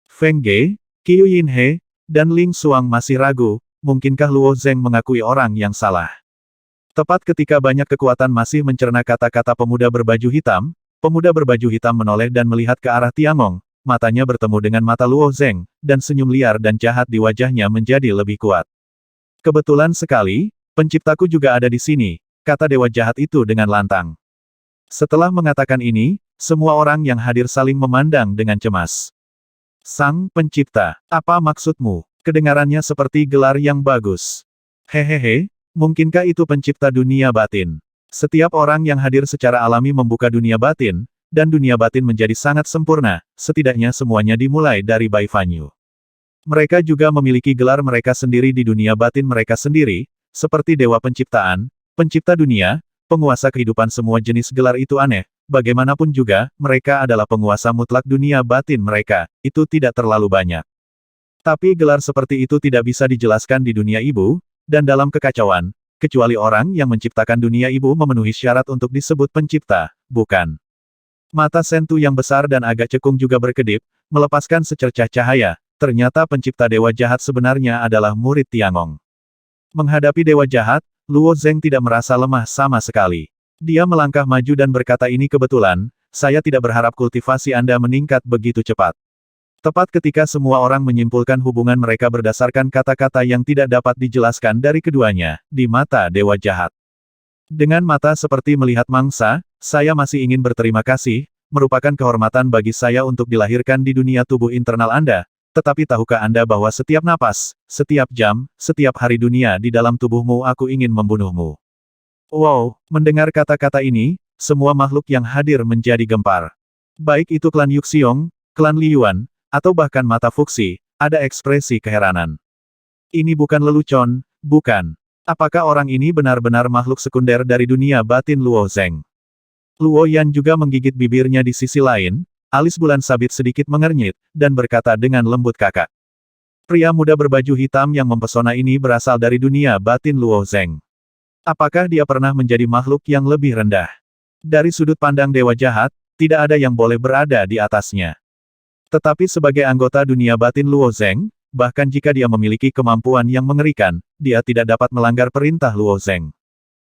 Feng Ge, Qiuyin He, dan Ling Xuang masih ragu, mungkinkah Luo Zeng mengakui orang yang salah? Tepat ketika banyak kekuatan masih mencerna kata-kata pemuda berbaju hitam menoleh dan melihat ke arah Tiangong, matanya bertemu dengan mata Luo Zeng, dan senyum liar dan jahat di wajahnya menjadi lebih kuat. Kebetulan sekali, penciptaku juga ada di sini, kata dewa jahat itu dengan lantang. Setelah mengatakan ini, semua orang yang hadir saling memandang dengan cemas. Sang Pencipta, apa maksudmu? Kedengarannya seperti gelar yang bagus. Hehehe, mungkinkah itu pencipta dunia batin? Setiap orang yang hadir secara alami membuka dunia batin, dan dunia batin menjadi sangat sempurna, setidaknya semuanya dimulai dari Baifanyu. Mereka juga memiliki gelar mereka sendiri di dunia batin mereka sendiri, seperti Dewa Penciptaan, Pencipta Dunia, penguasa kehidupan semua jenis gelar itu aneh. Bagaimanapun juga, mereka adalah penguasa mutlak dunia batin mereka, itu tidak terlalu banyak. Tapi gelar seperti itu tidak bisa dijelaskan di dunia ibu, dan dalam kekacauan, kecuali orang yang menciptakan dunia ibu memenuhi syarat untuk disebut pencipta, bukan? Mata Sentu yang besar dan agak cekung juga berkedip, melepaskan secercah cahaya, ternyata pencipta dewa jahat sebenarnya adalah murid Tiangong. Menghadapi dewa jahat, Luo Zeng tidak merasa lemah sama sekali. Dia melangkah maju dan berkata ini kebetulan, saya tidak berharap kultivasi Anda meningkat begitu cepat. Tepat ketika semua orang menyimpulkan hubungan mereka berdasarkan kata-kata yang tidak dapat dijelaskan dari keduanya, di mata dewa jahat. Dengan mata seperti melihat mangsa, saya masih ingin berterima kasih, merupakan kehormatan bagi saya untuk dilahirkan di dunia tubuh internal Anda, tetapi tahukah Anda bahwa setiap napas, setiap jam, setiap hari dunia di dalam tubuhmu aku ingin membunuhmu. Wow, mendengar kata-kata ini, semua makhluk yang hadir menjadi gempar. Baik itu klan Yuxiong, klan Liyuan, atau bahkan mata Fuxi, ada ekspresi keheranan. Ini bukan lelucon, bukan. Apakah orang ini benar-benar makhluk sekunder dari dunia batin Luo Zeng? Luo Yan juga menggigit bibirnya di sisi lain, alis bulan sabit sedikit mengernyit, dan berkata dengan lembut kakak. Pria muda berbaju hitam yang mempesona ini berasal dari dunia batin Luo Zeng. Apakah dia pernah menjadi makhluk yang lebih rendah? Dari sudut pandang dewa jahat, tidak ada yang boleh berada di atasnya. Tetapi sebagai anggota dunia batin Luo Zeng, bahkan jika dia memiliki kemampuan yang mengerikan, dia tidak dapat melanggar perintah Luo Zeng.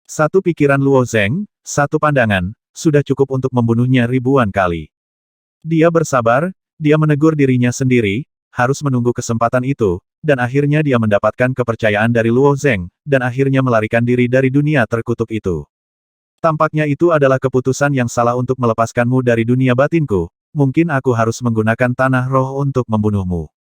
Satu pikiran Luo Zeng, satu pandangan, sudah cukup untuk membunuhnya ribuan kali. Dia bersabar, dia menegur dirinya sendiri, harus menunggu kesempatan itu, dan akhirnya dia mendapatkan kepercayaan dari Luo Zeng, dan akhirnya melarikan diri dari dunia terkutuk itu. Tampaknya itu adalah keputusan yang salah untuk melepaskanmu dari dunia batinku, mungkin aku harus menggunakan tanah roh untuk membunuhmu.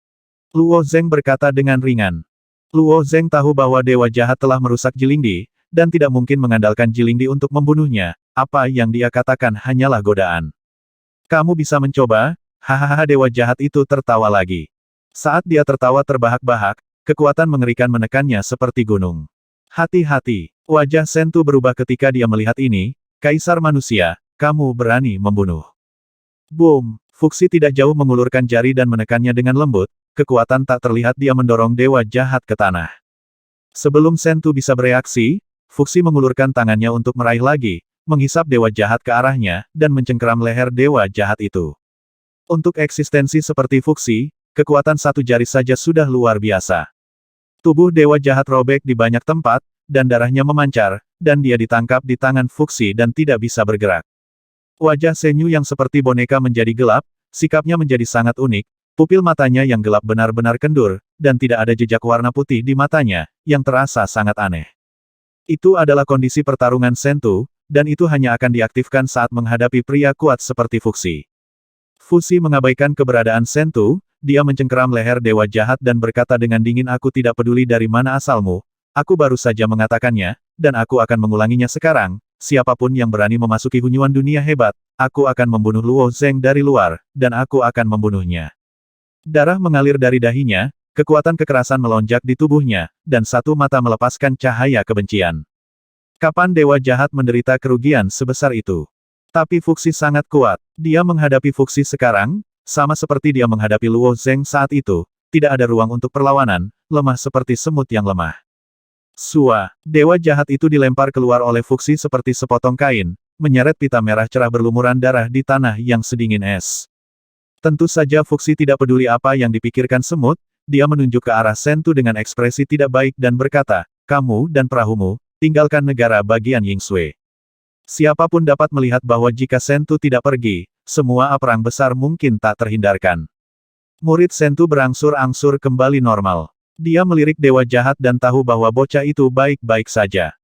Luo Zeng berkata dengan ringan. Luo Zeng tahu bahwa dewa jahat telah merusak Jilingdi, dan tidak mungkin mengandalkan Jilingdi untuk membunuhnya, apa yang dia katakan hanyalah godaan. Kamu bisa mencoba, hahaha dewa jahat itu tertawa lagi. Saat dia tertawa terbahak-bahak, kekuatan mengerikan menekannya seperti gunung. Hati-hati, wajah Sentu berubah ketika dia melihat ini, Kaisar Manusia, kamu berani membunuh. Boom, Fuxi tidak jauh mengulurkan jari dan menekannya dengan lembut, kekuatan tak terlihat dia mendorong dewa jahat ke tanah. Sebelum Sentu bisa bereaksi, Fuxi mengulurkan tangannya untuk meraih lagi, menghisap dewa jahat ke arahnya, dan mencengkeram leher dewa jahat itu. Untuk eksistensi seperti Fuxi, kekuatan satu jari saja sudah luar biasa. Tubuh dewa jahat robek di banyak tempat, dan darahnya memancar, dan dia ditangkap di tangan Fuxi dan tidak bisa bergerak. Wajah Senyu yang seperti boneka menjadi gelap, sikapnya menjadi sangat unik, pupil matanya yang gelap benar-benar kendur, dan tidak ada jejak warna putih di matanya, yang terasa sangat aneh. Itu adalah kondisi pertarungan Sentu, dan itu hanya akan diaktifkan saat menghadapi pria kuat seperti Fuxi. Fuxi mengabaikan keberadaan Sentu, dia mencengkeram leher dewa jahat dan berkata dengan dingin aku tidak peduli dari mana asalmu, aku baru saja mengatakannya, dan aku akan mengulanginya sekarang, siapapun yang berani memasuki hunyuan dunia hebat, aku akan membunuh Luo Zeng dari luar, dan aku akan membunuhnya. Darah mengalir dari dahinya, kekuatan kekerasan melonjak di tubuhnya, dan satu mata melepaskan cahaya kebencian. Kapan dewa jahat menderita kerugian sebesar itu? Tapi Fuxi sangat kuat, dia menghadapi Fuxi sekarang, sama seperti dia menghadapi Luo Zeng saat itu, tidak ada ruang untuk perlawanan, lemah seperti semut yang lemah. Sua, dewa jahat itu dilempar keluar oleh Fuxi seperti sepotong kain, menyeret pita merah cerah berlumuran darah di tanah yang sedingin es. Tentu saja Fuxi tidak peduli apa yang dipikirkan semut, dia menunjuk ke arah Sentu dengan ekspresi tidak baik dan berkata, kamu dan perahumu, tinggalkan negara bagian Yingsui. Siapapun dapat melihat bahwa jika Sentu tidak pergi, semua perang besar mungkin tak terhindarkan. Murid Sentu berangsur-angsur kembali normal. Dia melirik dewa jahat dan tahu bahwa bocah itu baik-baik saja.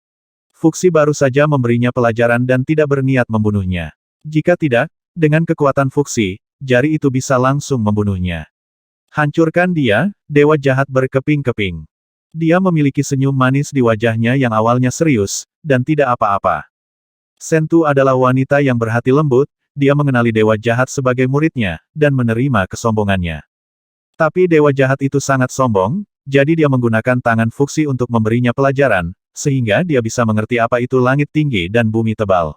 Fuxi baru saja memberinya pelajaran dan tidak berniat membunuhnya. Jika tidak, dengan kekuatan Fuxi, jari itu bisa langsung membunuhnya. Hancurkan dia, dewa jahat berkeping-keping. Dia memiliki senyum manis di wajahnya yang awalnya serius, dan tidak apa-apa. Sentu adalah wanita yang berhati lembut, dia mengenali dewa jahat sebagai muridnya, dan menerima kesombongannya. Tapi dewa jahat itu sangat sombong, jadi dia menggunakan tangan Fuxi untuk memberinya pelajaran, sehingga dia bisa mengerti apa itu langit tinggi dan bumi tebal.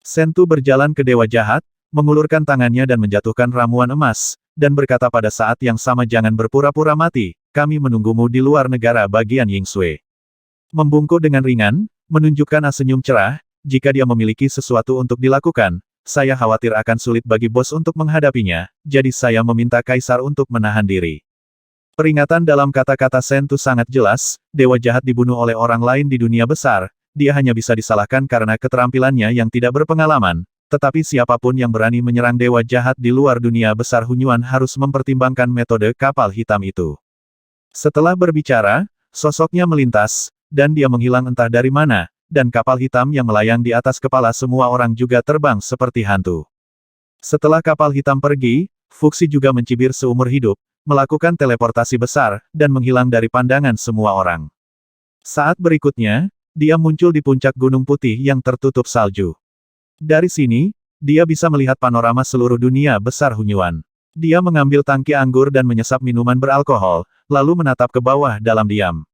Sentu berjalan ke dewa jahat, mengulurkan tangannya dan menjatuhkan ramuan emas, dan berkata pada saat yang sama jangan berpura-pura mati, kami menunggumu di luar negara bagian Yingsui. Membungkuk dengan ringan, menunjukkan senyum cerah, jika dia memiliki sesuatu untuk dilakukan, saya khawatir akan sulit bagi bos untuk menghadapinya, jadi saya meminta Kaisar untuk menahan diri. Peringatan dalam kata-kata Sentu sangat jelas, dewa jahat dibunuh oleh orang lain di dunia besar, dia hanya bisa disalahkan karena keterampilannya yang tidak berpengalaman, tetapi siapapun yang berani menyerang dewa jahat di luar dunia besar Hunyuan harus mempertimbangkan metode kapal hitam itu. Setelah berbicara, sosoknya melintas, dan dia menghilang entah dari mana, dan kapal hitam yang melayang di atas kepala semua orang juga terbang seperti hantu. Setelah kapal hitam pergi, Fuxi juga mencibir seumur hidup, melakukan teleportasi besar, dan menghilang dari pandangan semua orang. Saat berikutnya, dia muncul di puncak gunung putih yang tertutup salju. Dari sini, dia bisa melihat panorama seluruh dunia besar Hunyuan. Dia mengambil tangki anggur dan menyesap minuman beralkohol, lalu menatap ke bawah dalam diam.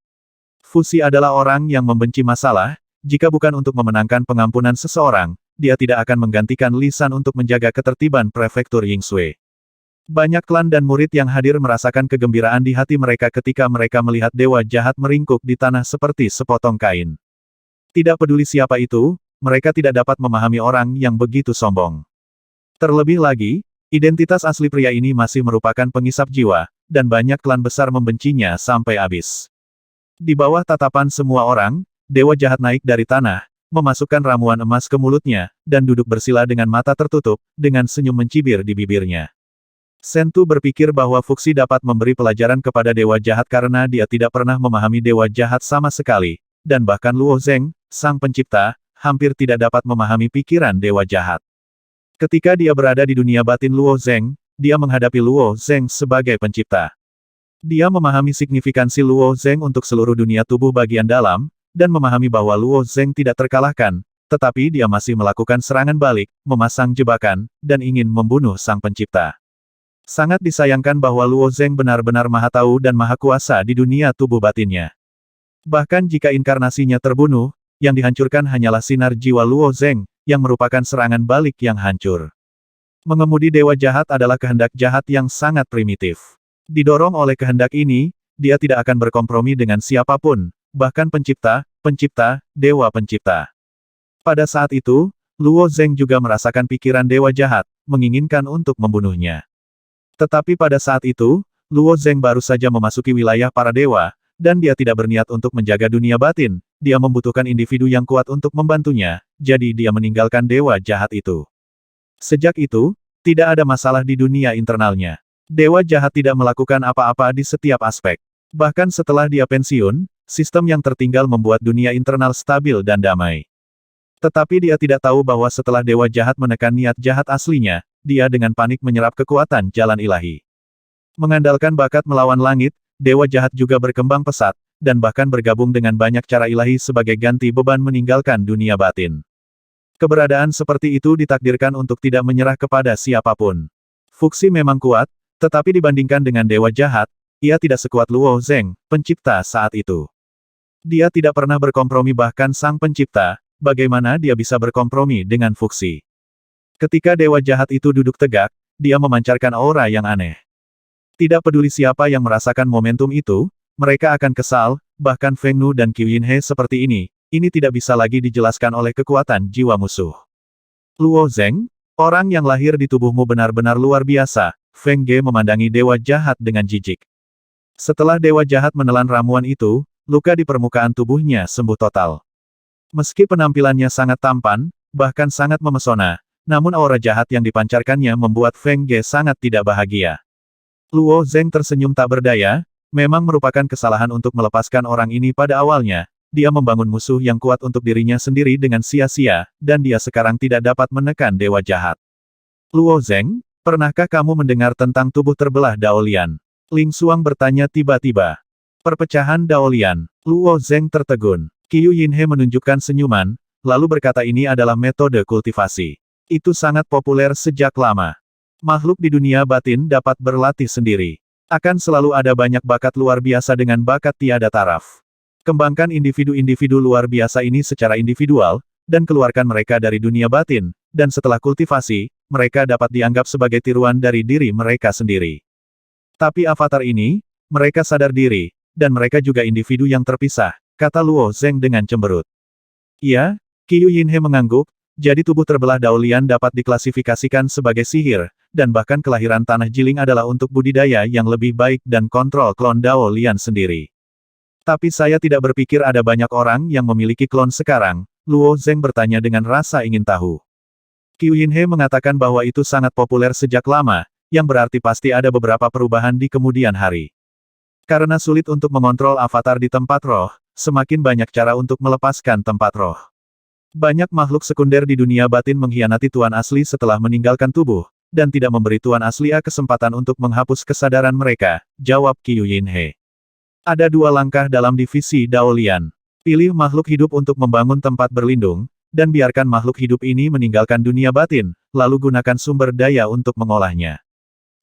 Fuxi adalah orang yang membenci masalah, jika bukan untuk memenangkan pengampunan seseorang, dia tidak akan menggantikan Li San untuk menjaga ketertiban prefektur Yingsui. Banyak klan dan murid yang hadir merasakan kegembiraan di hati mereka ketika mereka melihat dewa jahat meringkuk di tanah seperti sepotong kain. Tidak peduli siapa itu, mereka tidak dapat memahami orang yang begitu sombong. Terlebih lagi, identitas asli pria ini masih merupakan pengisap jiwa, dan banyak klan besar membencinya sampai habis. Di bawah tatapan semua orang, dewa jahat naik dari tanah, memasukkan ramuan emas ke mulutnya, dan duduk bersila dengan mata tertutup, dengan senyum mencibir di bibirnya. Sentu berpikir bahwa Fuxi dapat memberi pelajaran kepada dewa jahat karena dia tidak pernah memahami dewa jahat sama sekali, dan bahkan Luo Zeng, sang pencipta, hampir tidak dapat memahami pikiran dewa jahat. Ketika dia berada di dunia batin Luo Zeng, dia menghadapi Luo Zeng sebagai pencipta. Dia memahami signifikansi Luo Zeng untuk seluruh dunia tubuh bagian dalam, dan memahami bahwa Luo Zeng tidak terkalahkan, tetapi dia masih melakukan serangan balik, memasang jebakan, dan ingin membunuh sang pencipta. Sangat disayangkan bahwa Luo Zeng benar-benar maha tahu dan maha kuasa di dunia tubuh batinnya. Bahkan jika inkarnasinya terbunuh, yang dihancurkan hanyalah sinar jiwa Luo Zeng, yang merupakan serangan balik yang hancur. Mengemudi dewa jahat adalah kehendak jahat yang sangat primitif. Didorong oleh kehendak ini, dia tidak akan berkompromi dengan siapapun, bahkan pencipta, dewa pencipta. Pada saat itu, Luo Zeng juga merasakan pikiran dewa jahat, menginginkan untuk membunuhnya. Tetapi pada saat itu, Luo Zeng baru saja memasuki wilayah para dewa, dan dia tidak berniat untuk menjaga dunia batin, dia membutuhkan individu yang kuat untuk membantunya, jadi dia meninggalkan dewa jahat itu. Sejak itu, tidak ada masalah di dunia internalnya. Dewa jahat tidak melakukan apa-apa di setiap aspek. Bahkan setelah dia pensiun, sistem yang tertinggal membuat dunia internal stabil dan damai. Tetapi dia tidak tahu bahwa setelah dewa jahat menekan niat jahat aslinya, dia dengan panik menyerap kekuatan jalan ilahi. Mengandalkan bakat melawan langit, dewa jahat juga berkembang pesat, dan bahkan bergabung dengan banyak cara ilahi sebagai ganti beban meninggalkan dunia batin. Keberadaan seperti itu ditakdirkan untuk tidak menyerah kepada siapapun. Fuxi memang kuat, tetapi dibandingkan dengan dewa jahat, ia tidak sekuat Luo Zeng, pencipta saat itu. Dia tidak pernah berkompromi bahkan sang pencipta, bagaimana dia bisa berkompromi dengan Fuxi. Ketika dewa jahat itu duduk tegak, dia memancarkan aura yang aneh. Tidak peduli siapa yang merasakan momentum itu, mereka akan kesal, bahkan Feng Nu dan Qiu Yinhe seperti ini tidak bisa lagi dijelaskan oleh kekuatan jiwa musuh. Luo Zeng, orang yang lahir di tubuhmu benar-benar luar biasa, Feng Ge memandangi dewa jahat dengan jijik. Setelah dewa jahat menelan ramuan itu, luka di permukaan tubuhnya sembuh total. Meski penampilannya sangat tampan, bahkan sangat memesona, namun aura jahat yang dipancarkannya membuat Feng Ge sangat tidak bahagia. Luo Zeng tersenyum tak berdaya, memang merupakan kesalahan untuk melepaskan orang ini pada awalnya, dia membangun musuh yang kuat untuk dirinya sendiri dengan sia-sia, dan dia sekarang tidak dapat menekan dewa jahat. Luo Zeng, pernahkah kamu mendengar tentang tubuh terbelah Daolian? Ling Xuang bertanya tiba-tiba. Perpecahan Daolian. Luo Zeng tertegun. Qiu Yinhe menunjukkan senyuman, lalu berkata ini adalah metode kultivasi. Itu sangat populer sejak lama. Makhluk di dunia batin dapat berlatih sendiri. Akan selalu ada banyak bakat luar biasa dengan bakat tiada taraf. Kembangkan individu-individu luar biasa ini secara individual, dan keluarkan mereka dari dunia batin, dan setelah kultivasi, mereka dapat dianggap sebagai tiruan dari diri mereka sendiri. Tapi avatar ini, mereka sadar diri, dan mereka juga individu yang terpisah, kata Luo Zeng dengan cemberut. Iya, Qiu Yinhe mengangguk, jadi tubuh terbelah Daolian dapat diklasifikasikan sebagai sihir, dan bahkan kelahiran Tanah Jiling adalah untuk budidaya yang lebih baik dan kontrol klon Daolian sendiri. Tapi saya tidak berpikir ada banyak orang yang memiliki klon sekarang, Luo Zeng bertanya dengan rasa ingin tahu. Qiu Yinhe mengatakan bahwa itu sangat populer sejak lama, yang berarti pasti ada beberapa perubahan di kemudian hari. Karena sulit untuk mengontrol avatar di tempat roh, semakin banyak cara untuk melepaskan tempat roh. Banyak makhluk sekunder di dunia batin mengkhianati tuan asli setelah meninggalkan tubuh, dan tidak memberi Tuan Aslia kesempatan untuk menghapus kesadaran mereka, jawab Qiu Yinhe. Ada dua langkah dalam divisi Daolian. Pilih makhluk hidup untuk membangun tempat berlindung, dan biarkan makhluk hidup ini meninggalkan dunia batin, lalu gunakan sumber daya untuk mengolahnya.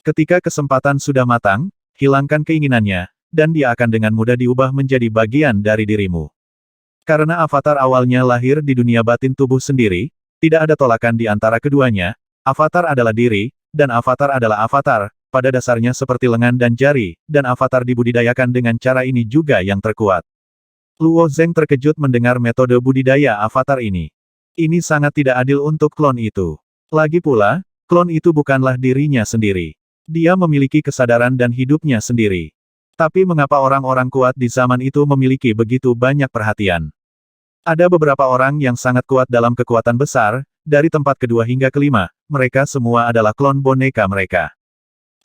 Ketika kesempatan sudah matang, hilangkan keinginannya, dan dia akan dengan mudah diubah menjadi bagian dari dirimu. Karena avatar awalnya lahir di dunia batin tubuh sendiri, tidak ada tolakan di antara keduanya, avatar adalah diri, dan avatar adalah avatar, pada dasarnya seperti lengan dan jari, dan avatar dibudidayakan dengan cara ini juga yang terkuat. Luo Zeng terkejut mendengar metode budidaya avatar ini. Ini sangat tidak adil untuk klon itu. Lagi pula, klon itu bukanlah dirinya sendiri. Dia memiliki kesadaran dan hidupnya sendiri. Tapi mengapa orang-orang kuat di zaman itu memiliki begitu banyak perhatian? Ada beberapa orang yang sangat kuat dalam kekuatan besar, dari tempat kedua hingga kelima, mereka semua adalah klon boneka mereka.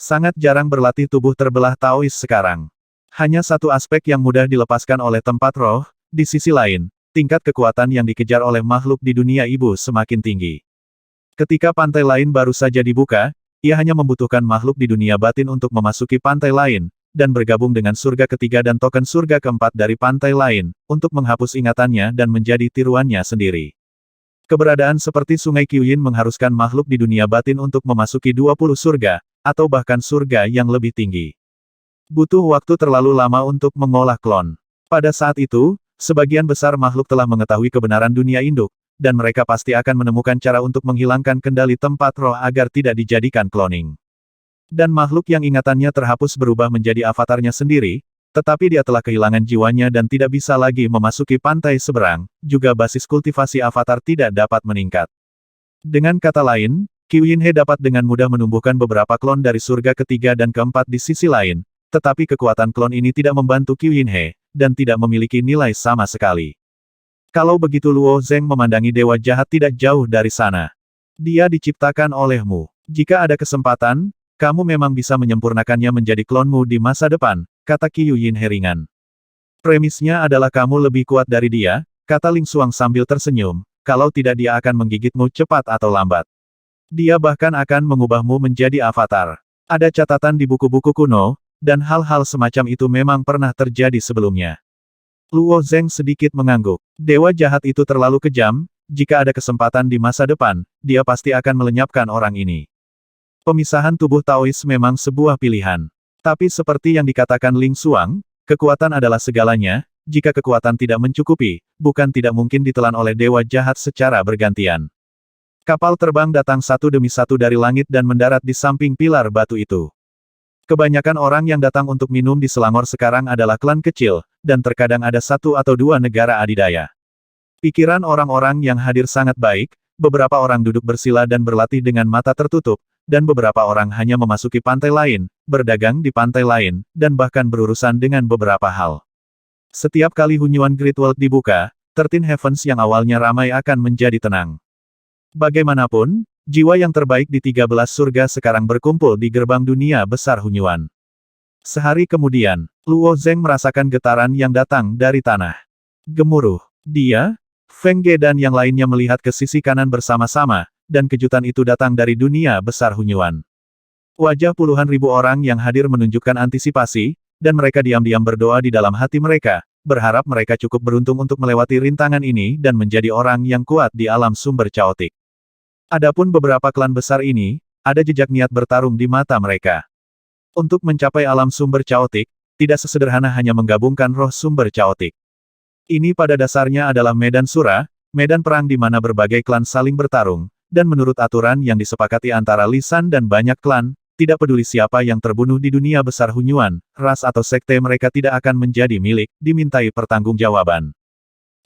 Sangat jarang berlatih tubuh terbelah Taois sekarang. Hanya satu aspek yang mudah dilepaskan oleh tempat roh, di sisi lain, tingkat kekuatan yang dikejar oleh makhluk di dunia ibu semakin tinggi. Ketika pantai lain baru saja dibuka, ia hanya membutuhkan makhluk di dunia batin untuk memasuki pantai lain, dan bergabung dengan surga ketiga dan token surga keempat dari pantai lain, untuk menghapus ingatannya dan menjadi tiruannya sendiri. Keberadaan seperti Sungai Qiuyin mengharuskan makhluk di dunia batin untuk memasuki 20 surga, atau bahkan surga yang lebih tinggi. Butuh waktu terlalu lama untuk mengolah klon. Pada saat itu, sebagian besar makhluk telah mengetahui kebenaran dunia induk, dan mereka pasti akan menemukan cara untuk menghilangkan kendali tempat roh agar tidak dijadikan cloning. Dan makhluk yang ingatannya terhapus berubah menjadi avatarnya sendiri, tetapi dia telah kehilangan jiwanya dan tidak bisa lagi memasuki pantai seberang, juga basis kultivasi avatar tidak dapat meningkat. Dengan kata lain, Qiu Yinhe dapat dengan mudah menumbuhkan beberapa klon dari surga ketiga dan keempat di sisi lain, tetapi kekuatan klon ini tidak membantu Qiu Yinhe, dan tidak memiliki nilai sama sekali. Kalau begitu Luo Zeng memandangi dewa jahat tidak jauh dari sana. Dia diciptakan olehmu. Jika ada kesempatan, kamu memang bisa menyempurnakannya menjadi klonmu di masa depan, kata Qiu Yinhe ringan. Premisnya adalah kamu lebih kuat dari dia, kata Ling Xuang sambil tersenyum, kalau tidak dia akan menggigitmu cepat atau lambat. Dia bahkan akan mengubahmu menjadi avatar. Ada catatan di buku-buku kuno, dan hal-hal semacam itu memang pernah terjadi sebelumnya. Luo Zeng sedikit mengangguk. Dewa jahat itu terlalu kejam, jika ada kesempatan di masa depan, dia pasti akan melenyapkan orang ini. Pemisahan tubuh Taois memang sebuah pilihan. Tapi seperti yang dikatakan Ling Xuang, kekuatan adalah segalanya, jika kekuatan tidak mencukupi, bukan tidak mungkin ditelan oleh dewa jahat secara bergantian. Kapal terbang datang satu demi satu dari langit dan mendarat di samping pilar batu itu. Kebanyakan orang yang datang untuk minum di Selangor sekarang adalah klan kecil, dan terkadang ada satu atau dua negara adidaya. Pikiran orang-orang yang hadir sangat baik, beberapa orang duduk bersila dan berlatih dengan mata tertutup, dan beberapa orang hanya memasuki pantai lain, berdagang di pantai lain, dan bahkan berurusan dengan beberapa hal. Setiap kali Hunyuan Great World dibuka, 13 Heavens yang awalnya ramai akan menjadi tenang. Bagaimanapun, jiwa yang terbaik di 13 surga sekarang berkumpul di gerbang dunia besar Hunyuan. Sehari kemudian, Luo Zeng merasakan getaran yang datang dari tanah. Gemuruh. Dia, Feng Ge dan yang lainnya melihat ke sisi kanan bersama-sama, dan kejutan itu datang dari dunia besar Hunyuan. Wajah puluhan ribu orang yang hadir menunjukkan antisipasi, dan mereka diam-diam berdoa di dalam hati mereka, berharap mereka cukup beruntung untuk melewati rintangan ini dan menjadi orang yang kuat di alam sumber caotik. Adapun beberapa klan besar ini, ada jejak niat bertarung di mata mereka. Untuk mencapai alam sumber caotik, tidak sesederhana hanya menggabungkan roh sumber caotik. Ini pada dasarnya adalah medan sura, medan perang di mana berbagai klan saling bertarung, dan menurut aturan yang disepakati antara lisan dan banyak klan, tidak peduli siapa yang terbunuh di dunia besar Hunyuan, ras atau sekte mereka tidak akan menjadi milik, dimintai pertanggungjawaban.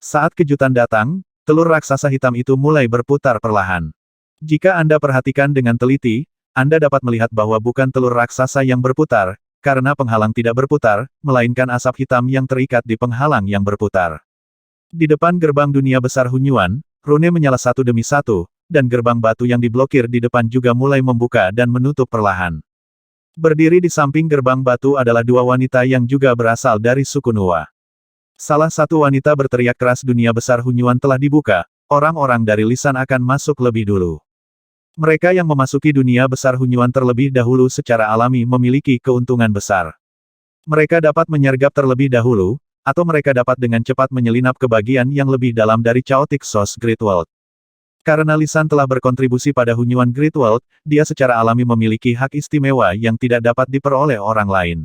Saat kejutan datang, telur raksasa hitam itu mulai berputar perlahan. Jika Anda perhatikan dengan teliti, Anda dapat melihat bahwa bukan telur raksasa yang berputar, karena penghalang tidak berputar, melainkan asap hitam yang terikat di penghalang yang berputar. Di depan gerbang dunia besar Hunyuan, rune menyala satu demi satu, dan gerbang batu yang diblokir di depan juga mulai membuka dan menutup perlahan. Berdiri di samping gerbang batu adalah dua wanita yang juga berasal dari suku Nuwa. Salah satu wanita berteriak keras dunia besar Hunyuan telah dibuka, orang-orang dari lisan akan masuk lebih dulu. Mereka yang memasuki dunia besar Hunyuan terlebih dahulu secara alami memiliki keuntungan besar. Mereka dapat menyergap terlebih dahulu, atau mereka dapat dengan cepat menyelinap ke bagian yang lebih dalam dari Chaotic Source Great World. Karena Lisan telah berkontribusi pada Hunyuan Great World, dia secara alami memiliki hak istimewa yang tidak dapat diperoleh orang lain.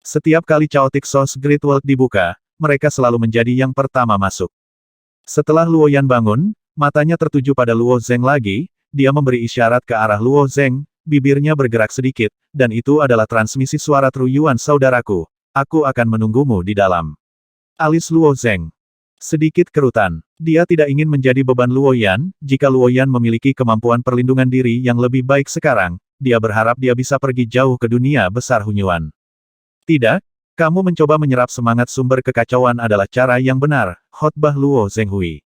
Setiap kali Chaotic Source Great World dibuka, mereka selalu menjadi yang pertama masuk. Setelah Luo Yan bangun, matanya tertuju pada Luo Zeng lagi, dia memberi isyarat ke arah Luo Zeng, bibirnya bergerak sedikit, dan itu adalah transmisi suara Tru Yuan saudaraku. Aku akan menunggumu di dalam. Alis Luo Zeng sedikit kerutan. Dia tidak ingin menjadi beban Luo Yan, jika Luo Yan memiliki kemampuan perlindungan diri yang lebih baik sekarang, dia berharap dia bisa pergi jauh ke dunia besar Hunyuan. Tidak, kamu mencoba menyerap semangat sumber kekacauan adalah cara yang benar, khotbah Luo Zenghui.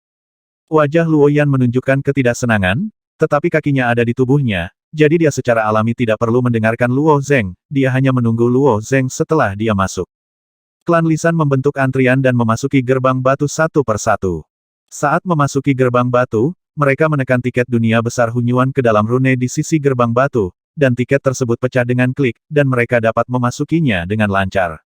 Wajah Luo Yan menunjukkan ketidaksenangan, tetapi kakinya ada di tubuhnya, jadi dia secara alami tidak perlu mendengarkan Luo Zeng, dia hanya menunggu Luo Zeng setelah dia masuk. Klan Lisan membentuk antrian dan memasuki gerbang batu satu persatu. Saat memasuki gerbang batu, mereka menekan tiket dunia besar Hunyuan ke dalam rune di sisi gerbang batu, dan tiket tersebut pecah dengan klik, dan mereka dapat memasukinya dengan lancar.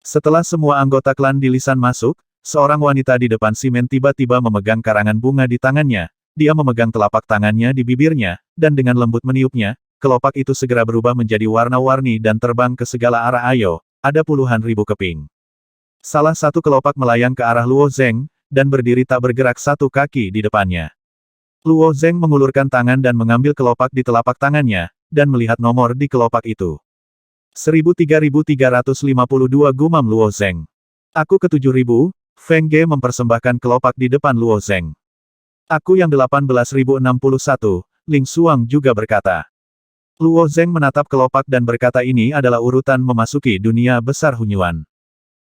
Setelah semua anggota klan di Lisan masuk, seorang wanita di depan Simen tiba-tiba memegang karangan bunga di tangannya. Dia memegang telapak tangannya di bibirnya, dan dengan lembut meniupnya, kelopak itu segera berubah menjadi warna-warni dan terbang ke segala arah. Ayo, ada puluhan ribu keping. Salah satu kelopak melayang ke arah Luo Zeng, dan berdiri tak bergerak satu kaki di depannya. Luo Zeng mengulurkan tangan dan mengambil kelopak di telapak tangannya, dan melihat nomor di kelopak itu. 103.352 gumam Luo Zeng. Aku ke 7.000, Feng Ge mempersembahkan kelopak di depan Luo Zeng. Aku yang 18.061, Ling Xuang juga berkata. Luo Zeng menatap kelopak dan berkata ini adalah urutan memasuki dunia besar Hunyuan.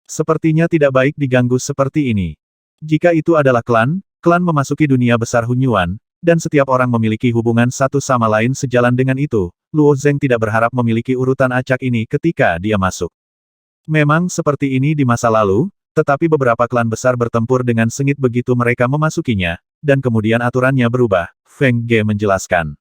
Sepertinya tidak baik diganggu seperti ini. Jika itu adalah klan memasuki dunia besar Hunyuan, dan setiap orang memiliki hubungan satu sama lain sejalan dengan itu, Luo Zeng tidak berharap memiliki urutan acak ini ketika dia masuk. Memang seperti ini di masa lalu, tetapi beberapa klan besar bertempur dengan sengit begitu mereka memasukinya, dan kemudian aturannya berubah, Feng Ge menjelaskan.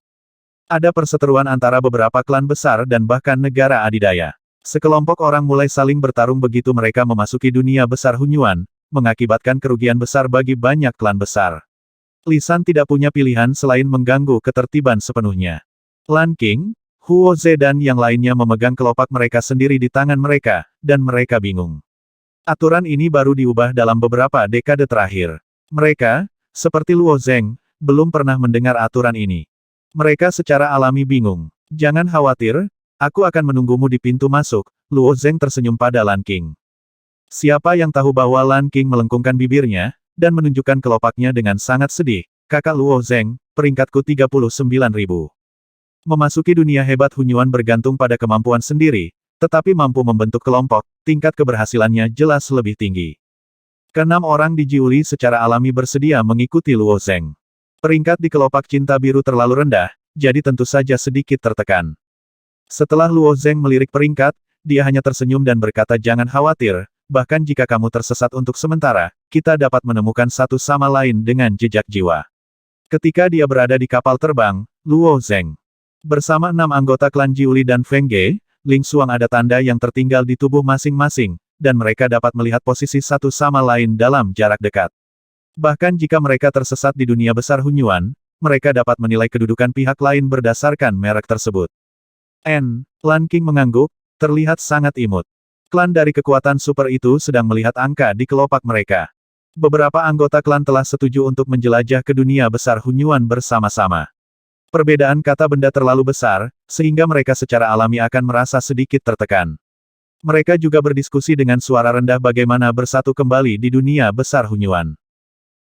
Ada perseteruan antara beberapa klan besar dan bahkan negara adidaya. Sekelompok orang mulai saling bertarung begitu mereka memasuki dunia besar Hunyuan, mengakibatkan kerugian besar bagi banyak klan besar. Lisan tidak punya pilihan selain mengganggu ketertiban sepenuhnya. Lan Qing, Huo Ze dan yang lainnya memegang kelopak mereka sendiri di tangan mereka, dan mereka bingung. Aturan ini baru diubah dalam beberapa dekade terakhir. Mereka, seperti Luo Zeng, belum pernah mendengar aturan ini. Mereka secara alami bingung. Jangan khawatir, aku akan menunggumu di pintu masuk, Luo Zeng tersenyum pada Lan Qing. Siapa yang tahu bahwa Lan Qing melengkungkan bibirnya, dan menunjukkan kelopaknya dengan sangat sedih, kakak Luo Zeng, peringkatku 39.000. Memasuki dunia hebat Hunyuan bergantung pada kemampuan sendiri, tetapi mampu membentuk kelompok, tingkat keberhasilannya jelas lebih tinggi. Keenam orang di Jiuli secara alami bersedia mengikuti Luo Zeng. Peringkat di kelopak cinta biru terlalu rendah, jadi tentu saja sedikit tertekan. Setelah Luo Zeng melirik peringkat, dia hanya tersenyum dan berkata jangan khawatir, bahkan jika kamu tersesat untuk sementara, kita dapat menemukan satu sama lain dengan jejak jiwa. Ketika dia berada di kapal terbang, Luo Zeng bersama 6 anggota klan Jiuli dan Feng Ge, Ling Xuang ada tanda yang tertinggal di tubuh masing-masing, dan mereka dapat melihat posisi satu sama lain dalam jarak dekat. Bahkan jika mereka tersesat di dunia besar Hunyuan, mereka dapat menilai kedudukan pihak lain berdasarkan merek tersebut. Lan Qing mengangguk, terlihat sangat imut. Klan dari kekuatan super itu sedang melihat angka di kelopak mereka. Beberapa anggota klan telah setuju untuk menjelajah ke dunia besar Hunyuan bersama-sama. Perbedaan kata benda terlalu besar, sehingga mereka secara alami akan merasa sedikit tertekan. Mereka juga berdiskusi dengan suara rendah bagaimana bersatu kembali di dunia besar Hunyuan.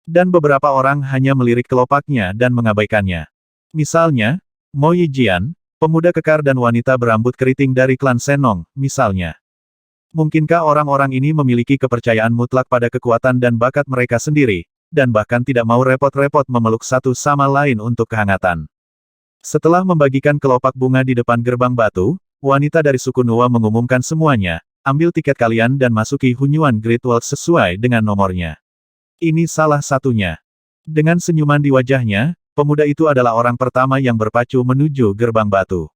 Dan beberapa orang hanya melirik kelopaknya dan mengabaikannya. Misalnya, Mo Yijian, pemuda kekar dan wanita berambut keriting dari klan Senong, misalnya. Mungkinkah orang-orang ini memiliki kepercayaan mutlak pada kekuatan dan bakat mereka sendiri, dan bahkan tidak mau repot-repot memeluk satu sama lain untuk kehangatan? Setelah membagikan kelopak bunga di depan gerbang batu, wanita dari suku Nuwa mengumumkan semuanya, ambil tiket kalian dan masuki Hunyuan Great World sesuai dengan nomornya. Ini salah satunya. Dengan senyuman di wajahnya, pemuda itu adalah orang pertama yang berpacu menuju gerbang batu.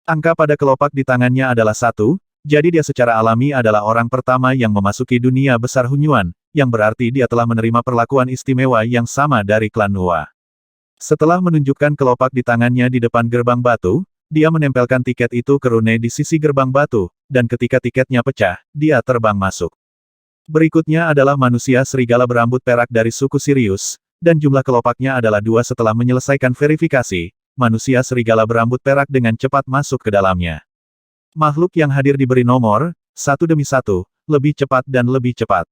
Angka pada kelopak di tangannya adalah 1, jadi dia secara alami adalah orang pertama yang memasuki dunia besar Hunyuan, yang berarti dia telah menerima perlakuan istimewa yang sama dari klan Nuwa. Setelah menunjukkan kelopak di tangannya di depan gerbang batu, dia menempelkan tiket itu ke rune di sisi gerbang batu, dan ketika tiketnya pecah, dia terbang masuk. Berikutnya adalah manusia serigala berambut perak dari suku Sirius, dan jumlah kelopaknya adalah 2 setelah menyelesaikan verifikasi, manusia serigala berambut perak dengan cepat masuk ke dalamnya. Makhluk yang hadir diberi nomor, 1 demi 1, lebih cepat dan lebih cepat.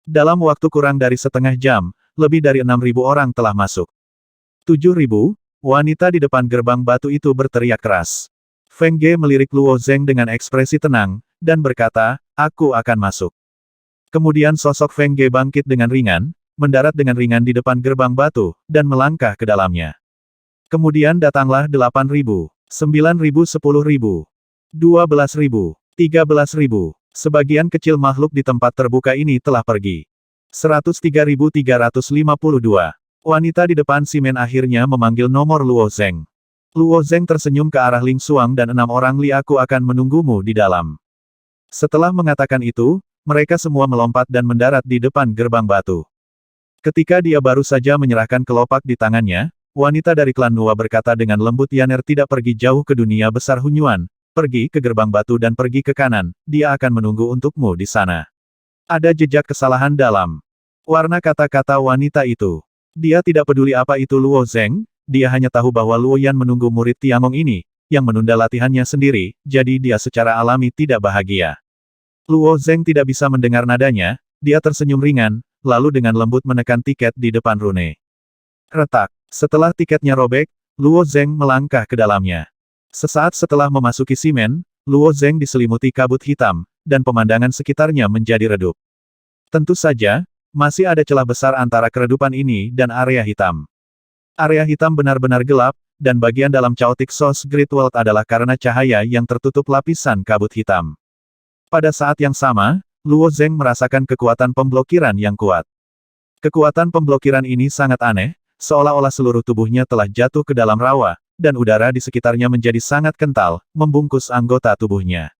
Dalam waktu kurang dari setengah jam, lebih dari 6.000 orang telah masuk. 7.000, wanita di depan gerbang batu itu berteriak keras. Feng Ge melirik Luo Zeng dengan ekspresi tenang, dan berkata, aku akan masuk. Kemudian sosok Feng Ge bangkit dengan ringan, mendarat dengan ringan di depan gerbang batu, dan melangkah ke dalamnya. Kemudian datanglah 8.000, 9.000, 10.000, 12.000, 13.000. Sebagian kecil makhluk di tempat terbuka ini telah pergi. 103.352. Wanita di depan simen akhirnya memanggil nomor Luo Zeng. Luo Zeng tersenyum ke arah Ling Xuang dan 6 orang Li aku akan menunggumu di dalam. Setelah mengatakan itu, mereka semua melompat dan mendarat di depan gerbang batu. Ketika dia baru saja menyerahkan kelopak di tangannya, wanita dari klan Nuwa berkata dengan lembut, Yaner tidak pergi jauh ke dunia besar Hunyuan, pergi ke gerbang batu dan pergi ke kanan, dia akan menunggu untukmu di sana. Ada jejak kesalahan dalam warna kata-kata wanita itu. Dia tidak peduli apa itu Luo Zeng, dia hanya tahu bahwa Luo Yan menunggu murid Tiangong ini, yang menunda latihannya sendiri, jadi dia secara alami tidak bahagia. Luo Zeng tidak bisa mendengar nadanya, dia tersenyum ringan, lalu dengan lembut menekan tiket di depan rune. Retak. Setelah tiketnya robek, Luo Zeng melangkah ke dalamnya. Sesaat setelah memasuki simen, Luo Zeng diselimuti kabut hitam, dan pemandangan sekitarnya menjadi redup. Tentu saja, masih ada celah besar antara keredupan ini dan area hitam. Area hitam benar-benar gelap, dan bagian dalam Chaotic Source Great World adalah karena cahaya yang tertutup lapisan kabut hitam. Pada saat yang sama, Luo Zeng merasakan kekuatan pemblokiran yang kuat. Kekuatan pemblokiran ini sangat aneh, seolah-olah seluruh tubuhnya telah jatuh ke dalam rawa, dan udara di sekitarnya menjadi sangat kental, membungkus anggota tubuhnya.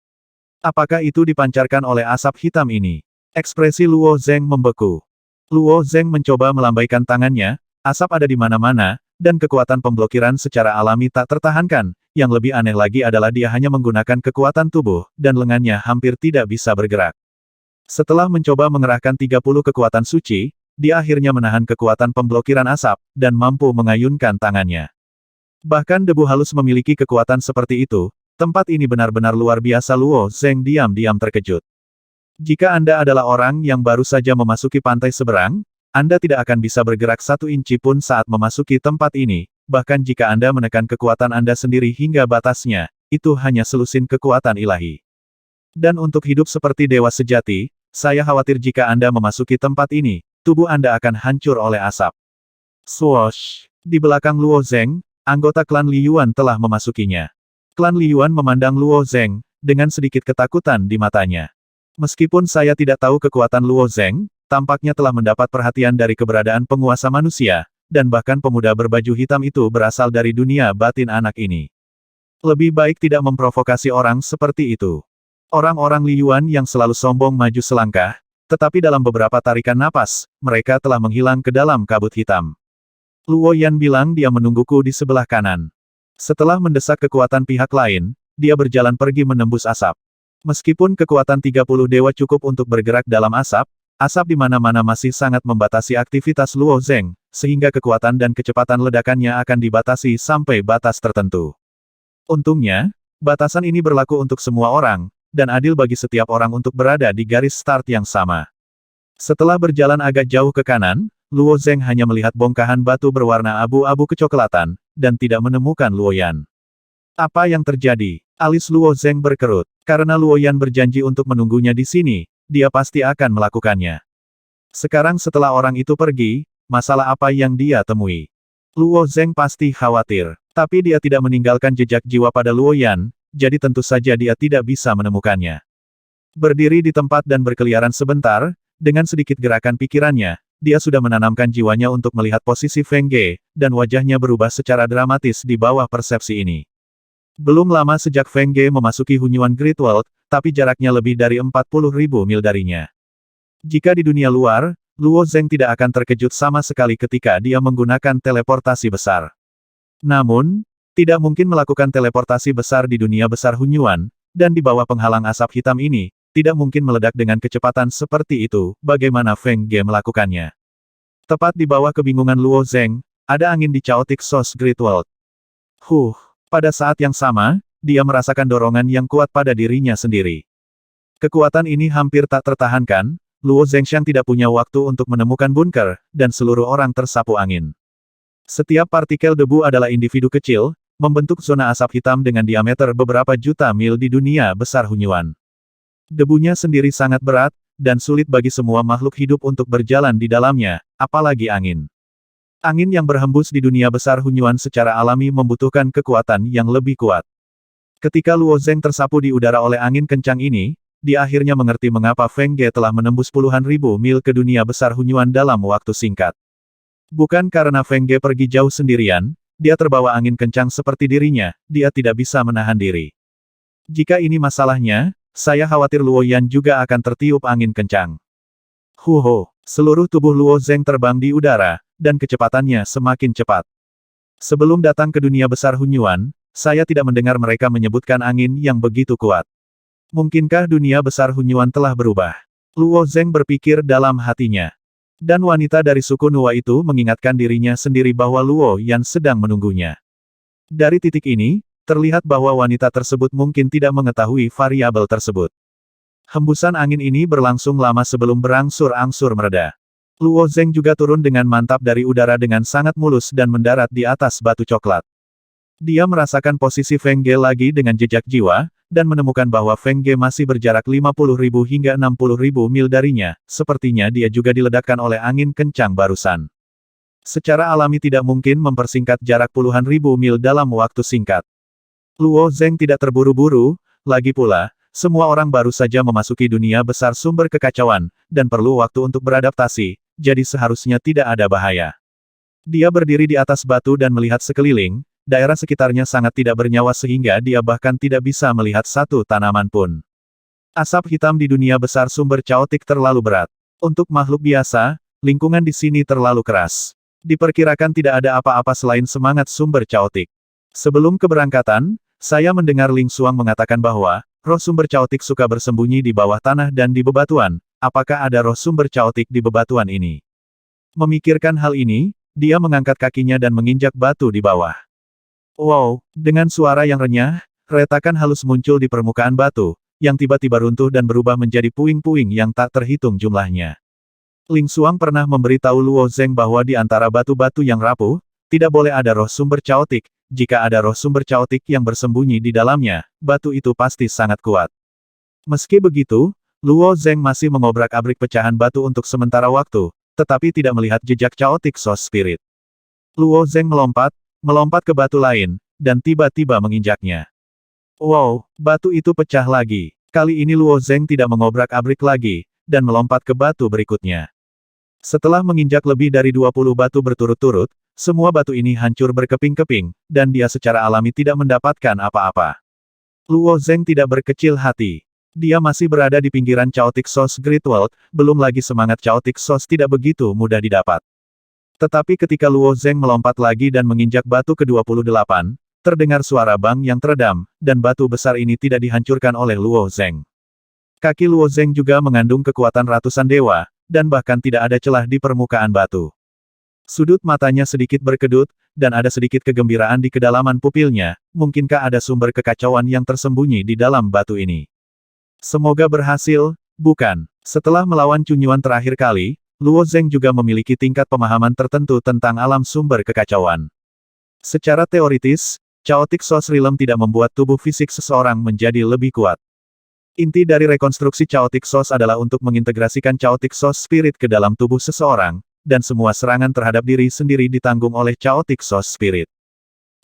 Apakah itu dipancarkan oleh asap hitam ini? Ekspresi Luo Zeng membeku. Luo Zeng mencoba melambaikan tangannya, asap ada di mana-mana, dan kekuatan pemblokiran secara alami tak tertahankan. Yang lebih aneh lagi adalah dia hanya menggunakan kekuatan tubuh, dan lengannya hampir tidak bisa bergerak. Setelah mencoba mengerahkan 30 kekuatan suci, dia akhirnya menahan kekuatan pemblokiran asap, dan mampu mengayunkan tangannya. Bahkan debu halus memiliki kekuatan seperti itu, tempat ini benar-benar luar biasa. Luo Zeng diam-diam terkejut. Jika Anda adalah orang yang baru saja memasuki pantai seberang, Anda tidak akan bisa bergerak 1 inci pun saat memasuki tempat ini, bahkan jika Anda menekan kekuatan Anda sendiri hingga batasnya, itu hanya selusin kekuatan ilahi. Dan untuk hidup seperti dewa sejati, saya khawatir jika Anda memasuki tempat ini, tubuh Anda akan hancur oleh asap. Swoosh! Di belakang Luo Zeng, anggota klan Li Yuan telah memasukinya. Klan Li Yuan memandang Luo Zeng, dengan sedikit ketakutan di matanya. Meskipun saya tidak tahu kekuatan Luo Zeng, tampaknya telah mendapat perhatian dari keberadaan penguasa manusia, dan bahkan pemuda berbaju hitam itu berasal dari dunia batin anak ini. Lebih baik tidak memprovokasi orang seperti itu. Orang-orang Li Yuan yang selalu sombong maju selangkah, tetapi dalam beberapa tarikan napas, mereka telah menghilang ke dalam kabut hitam. Luo Yan bilang dia menungguku di sebelah kanan. Setelah mendesak kekuatan pihak lain, dia berjalan pergi menembus asap. Meskipun kekuatan 30 dewa cukup untuk bergerak dalam asap, asap di mana-mana masih sangat membatasi aktivitas Luo Zeng, sehingga kekuatan dan kecepatan ledakannya akan dibatasi sampai batas tertentu. Untungnya, batasan ini berlaku untuk semua orang, dan adil bagi setiap orang untuk berada di garis start yang sama. Setelah berjalan agak jauh ke kanan, Luo Zeng hanya melihat bongkahan batu berwarna abu-abu kecoklatan, dan tidak menemukan Luo Yan. Apa yang terjadi? Alis Luo Zeng berkerut. Karena Luo Yan berjanji untuk menunggunya di sini, dia pasti akan melakukannya. Sekarang setelah orang itu pergi, masalah apa yang dia temui? Luo Zeng pasti khawatir. Tapi dia tidak meninggalkan jejak jiwa pada Luo Yan, jadi tentu saja dia tidak bisa menemukannya. Berdiri di tempat dan berkeliaran sebentar, dengan sedikit gerakan pikirannya, dia sudah menanamkan jiwanya untuk melihat posisi Feng Ge, dan wajahnya berubah secara dramatis di bawah persepsi ini. Belum lama sejak Feng Ge memasuki Hunyuan Great World, tapi jaraknya lebih dari 40.000 mil darinya. Jika di dunia luar, Luo Zeng tidak akan terkejut sama sekali ketika dia menggunakan teleportasi besar. Namun, tidak mungkin melakukan teleportasi besar di dunia besar Hunyuan, dan di bawah penghalang asap hitam ini, tidak mungkin meledak dengan kecepatan seperti itu. Bagaimana Feng Ge melakukannya? Tepat di bawah kebingungan Luo Zeng, ada angin di Chaotic Source Great World. Pada saat yang sama, dia merasakan dorongan yang kuat pada dirinya sendiri. Kekuatan ini hampir tak tertahankan, Luo Zengxiang tidak punya waktu untuk menemukan bunker, dan seluruh orang tersapu angin. Setiap partikel debu adalah individu kecil, membentuk zona asap hitam dengan diameter beberapa juta mil di dunia besar Hunyuan. Debunya sendiri sangat berat, dan sulit bagi semua makhluk hidup untuk berjalan di dalamnya, apalagi angin. Angin yang berhembus di dunia besar Hunyuan secara alami membutuhkan kekuatan yang lebih kuat. Ketika Luo Zeng tersapu di udara oleh angin kencang ini, dia akhirnya mengerti mengapa Feng Ge telah menembus puluhan ribu mil ke dunia besar Hunyuan dalam waktu singkat. Bukan karena Feng Ge pergi jauh sendirian, dia terbawa angin kencang seperti dirinya, dia tidak bisa menahan diri. Jika ini masalahnya, saya khawatir Luo Yan juga akan tertiup angin kencang. Seluruh tubuh Luo Zeng terbang di udara, dan kecepatannya semakin cepat. Sebelum datang ke dunia besar Hunyuan, saya tidak mendengar mereka menyebutkan angin yang begitu kuat. Mungkinkah dunia besar Hunyuan telah berubah? Luo Zeng berpikir dalam hatinya. Dan wanita dari suku Nuwa itu mengingatkan dirinya sendiri bahwa Luo Yan sedang menunggunya. Dari titik ini, terlihat bahwa wanita tersebut mungkin tidak mengetahui variabel tersebut. Hembusan angin ini berlangsung lama sebelum berangsur-angsur mereda. Luo Zeng juga turun dengan mantap dari udara dengan sangat mulus dan mendarat di atas batu coklat. Dia merasakan posisi Feng Ge lagi dengan jejak jiwa, dan menemukan bahwa Feng Ge masih berjarak 50.000 hingga 60.000 mil darinya, sepertinya dia juga diledakkan oleh angin kencang barusan. Secara alami tidak mungkin mempersingkat jarak puluhan ribu mil dalam waktu singkat. Luo Zeng tidak terburu-buru, lagi pula, semua orang baru saja memasuki dunia besar sumber kekacauan, dan perlu waktu untuk beradaptasi, jadi seharusnya tidak ada bahaya. Dia berdiri di atas batu dan melihat sekeliling, daerah sekitarnya sangat tidak bernyawa sehingga dia bahkan tidak bisa melihat satu tanaman pun. Asap hitam di dunia besar sumber caotik terlalu berat. Untuk makhluk biasa, lingkungan di sini terlalu keras. Diperkirakan tidak ada apa-apa selain semangat sumber caotik. Sebelum keberangkatan, saya mendengar Ling Xuang mengatakan bahwa, roh sumber caotik suka bersembunyi di bawah tanah dan di bebatuan. Apakah ada roh sumber caotik di bebatuan ini? Memikirkan hal ini, dia mengangkat kakinya dan menginjak batu di bawah. Wow, dengan suara yang renyah, retakan halus muncul di permukaan batu, yang tiba-tiba runtuh dan berubah menjadi puing-puing yang tak terhitung jumlahnya. Ling Xuang pernah memberitahu Luo Zeng bahwa di antara batu-batu yang rapuh, tidak boleh ada roh sumber caotik. Jika ada roh sumber caotik yang bersembunyi di dalamnya, batu itu pasti sangat kuat. Meski begitu, Luo Zeng masih mengobrak-abrik pecahan batu untuk sementara waktu, tetapi tidak melihat jejak caotik Source Spirit. Luo Zeng melompat ke batu lain, dan tiba-tiba menginjaknya. Wow, batu itu pecah lagi. Kali ini Luo Zeng tidak mengobrak-abrik lagi, dan melompat ke batu berikutnya. Setelah menginjak lebih dari 20 batu berturut-turut, semua batu ini hancur berkeping-keping, dan dia secara alami tidak mendapatkan apa-apa. Luo Zeng tidak berkecil hati. Dia masih berada di pinggiran Chaotic Source Great World, belum lagi semangat Chaotic Source tidak begitu mudah didapat. Tetapi ketika Luo Zeng melompat lagi dan menginjak batu ke-28, terdengar suara bang yang teredam, dan batu besar ini tidak dihancurkan oleh Luo Zeng. Kaki Luo Zeng juga mengandung kekuatan ratusan dewa, dan bahkan tidak ada celah di permukaan batu. Sudut matanya sedikit berkedut, dan ada sedikit kegembiraan di kedalaman pupilnya, mungkinkah ada sumber kekacauan yang tersembunyi di dalam batu ini? Semoga berhasil, bukan? Setelah melawan Cunyuan terakhir kali, Luo Zeng juga memiliki tingkat pemahaman tertentu tentang alam sumber kekacauan. Secara teoritis, Chaotic Source Realm tidak membuat tubuh fisik seseorang menjadi lebih kuat. Inti dari rekonstruksi Chaotic Source adalah untuk mengintegrasikan Chaotic Source Spirit ke dalam tubuh seseorang, dan semua serangan terhadap diri sendiri ditanggung oleh Chaotic Source Spirit.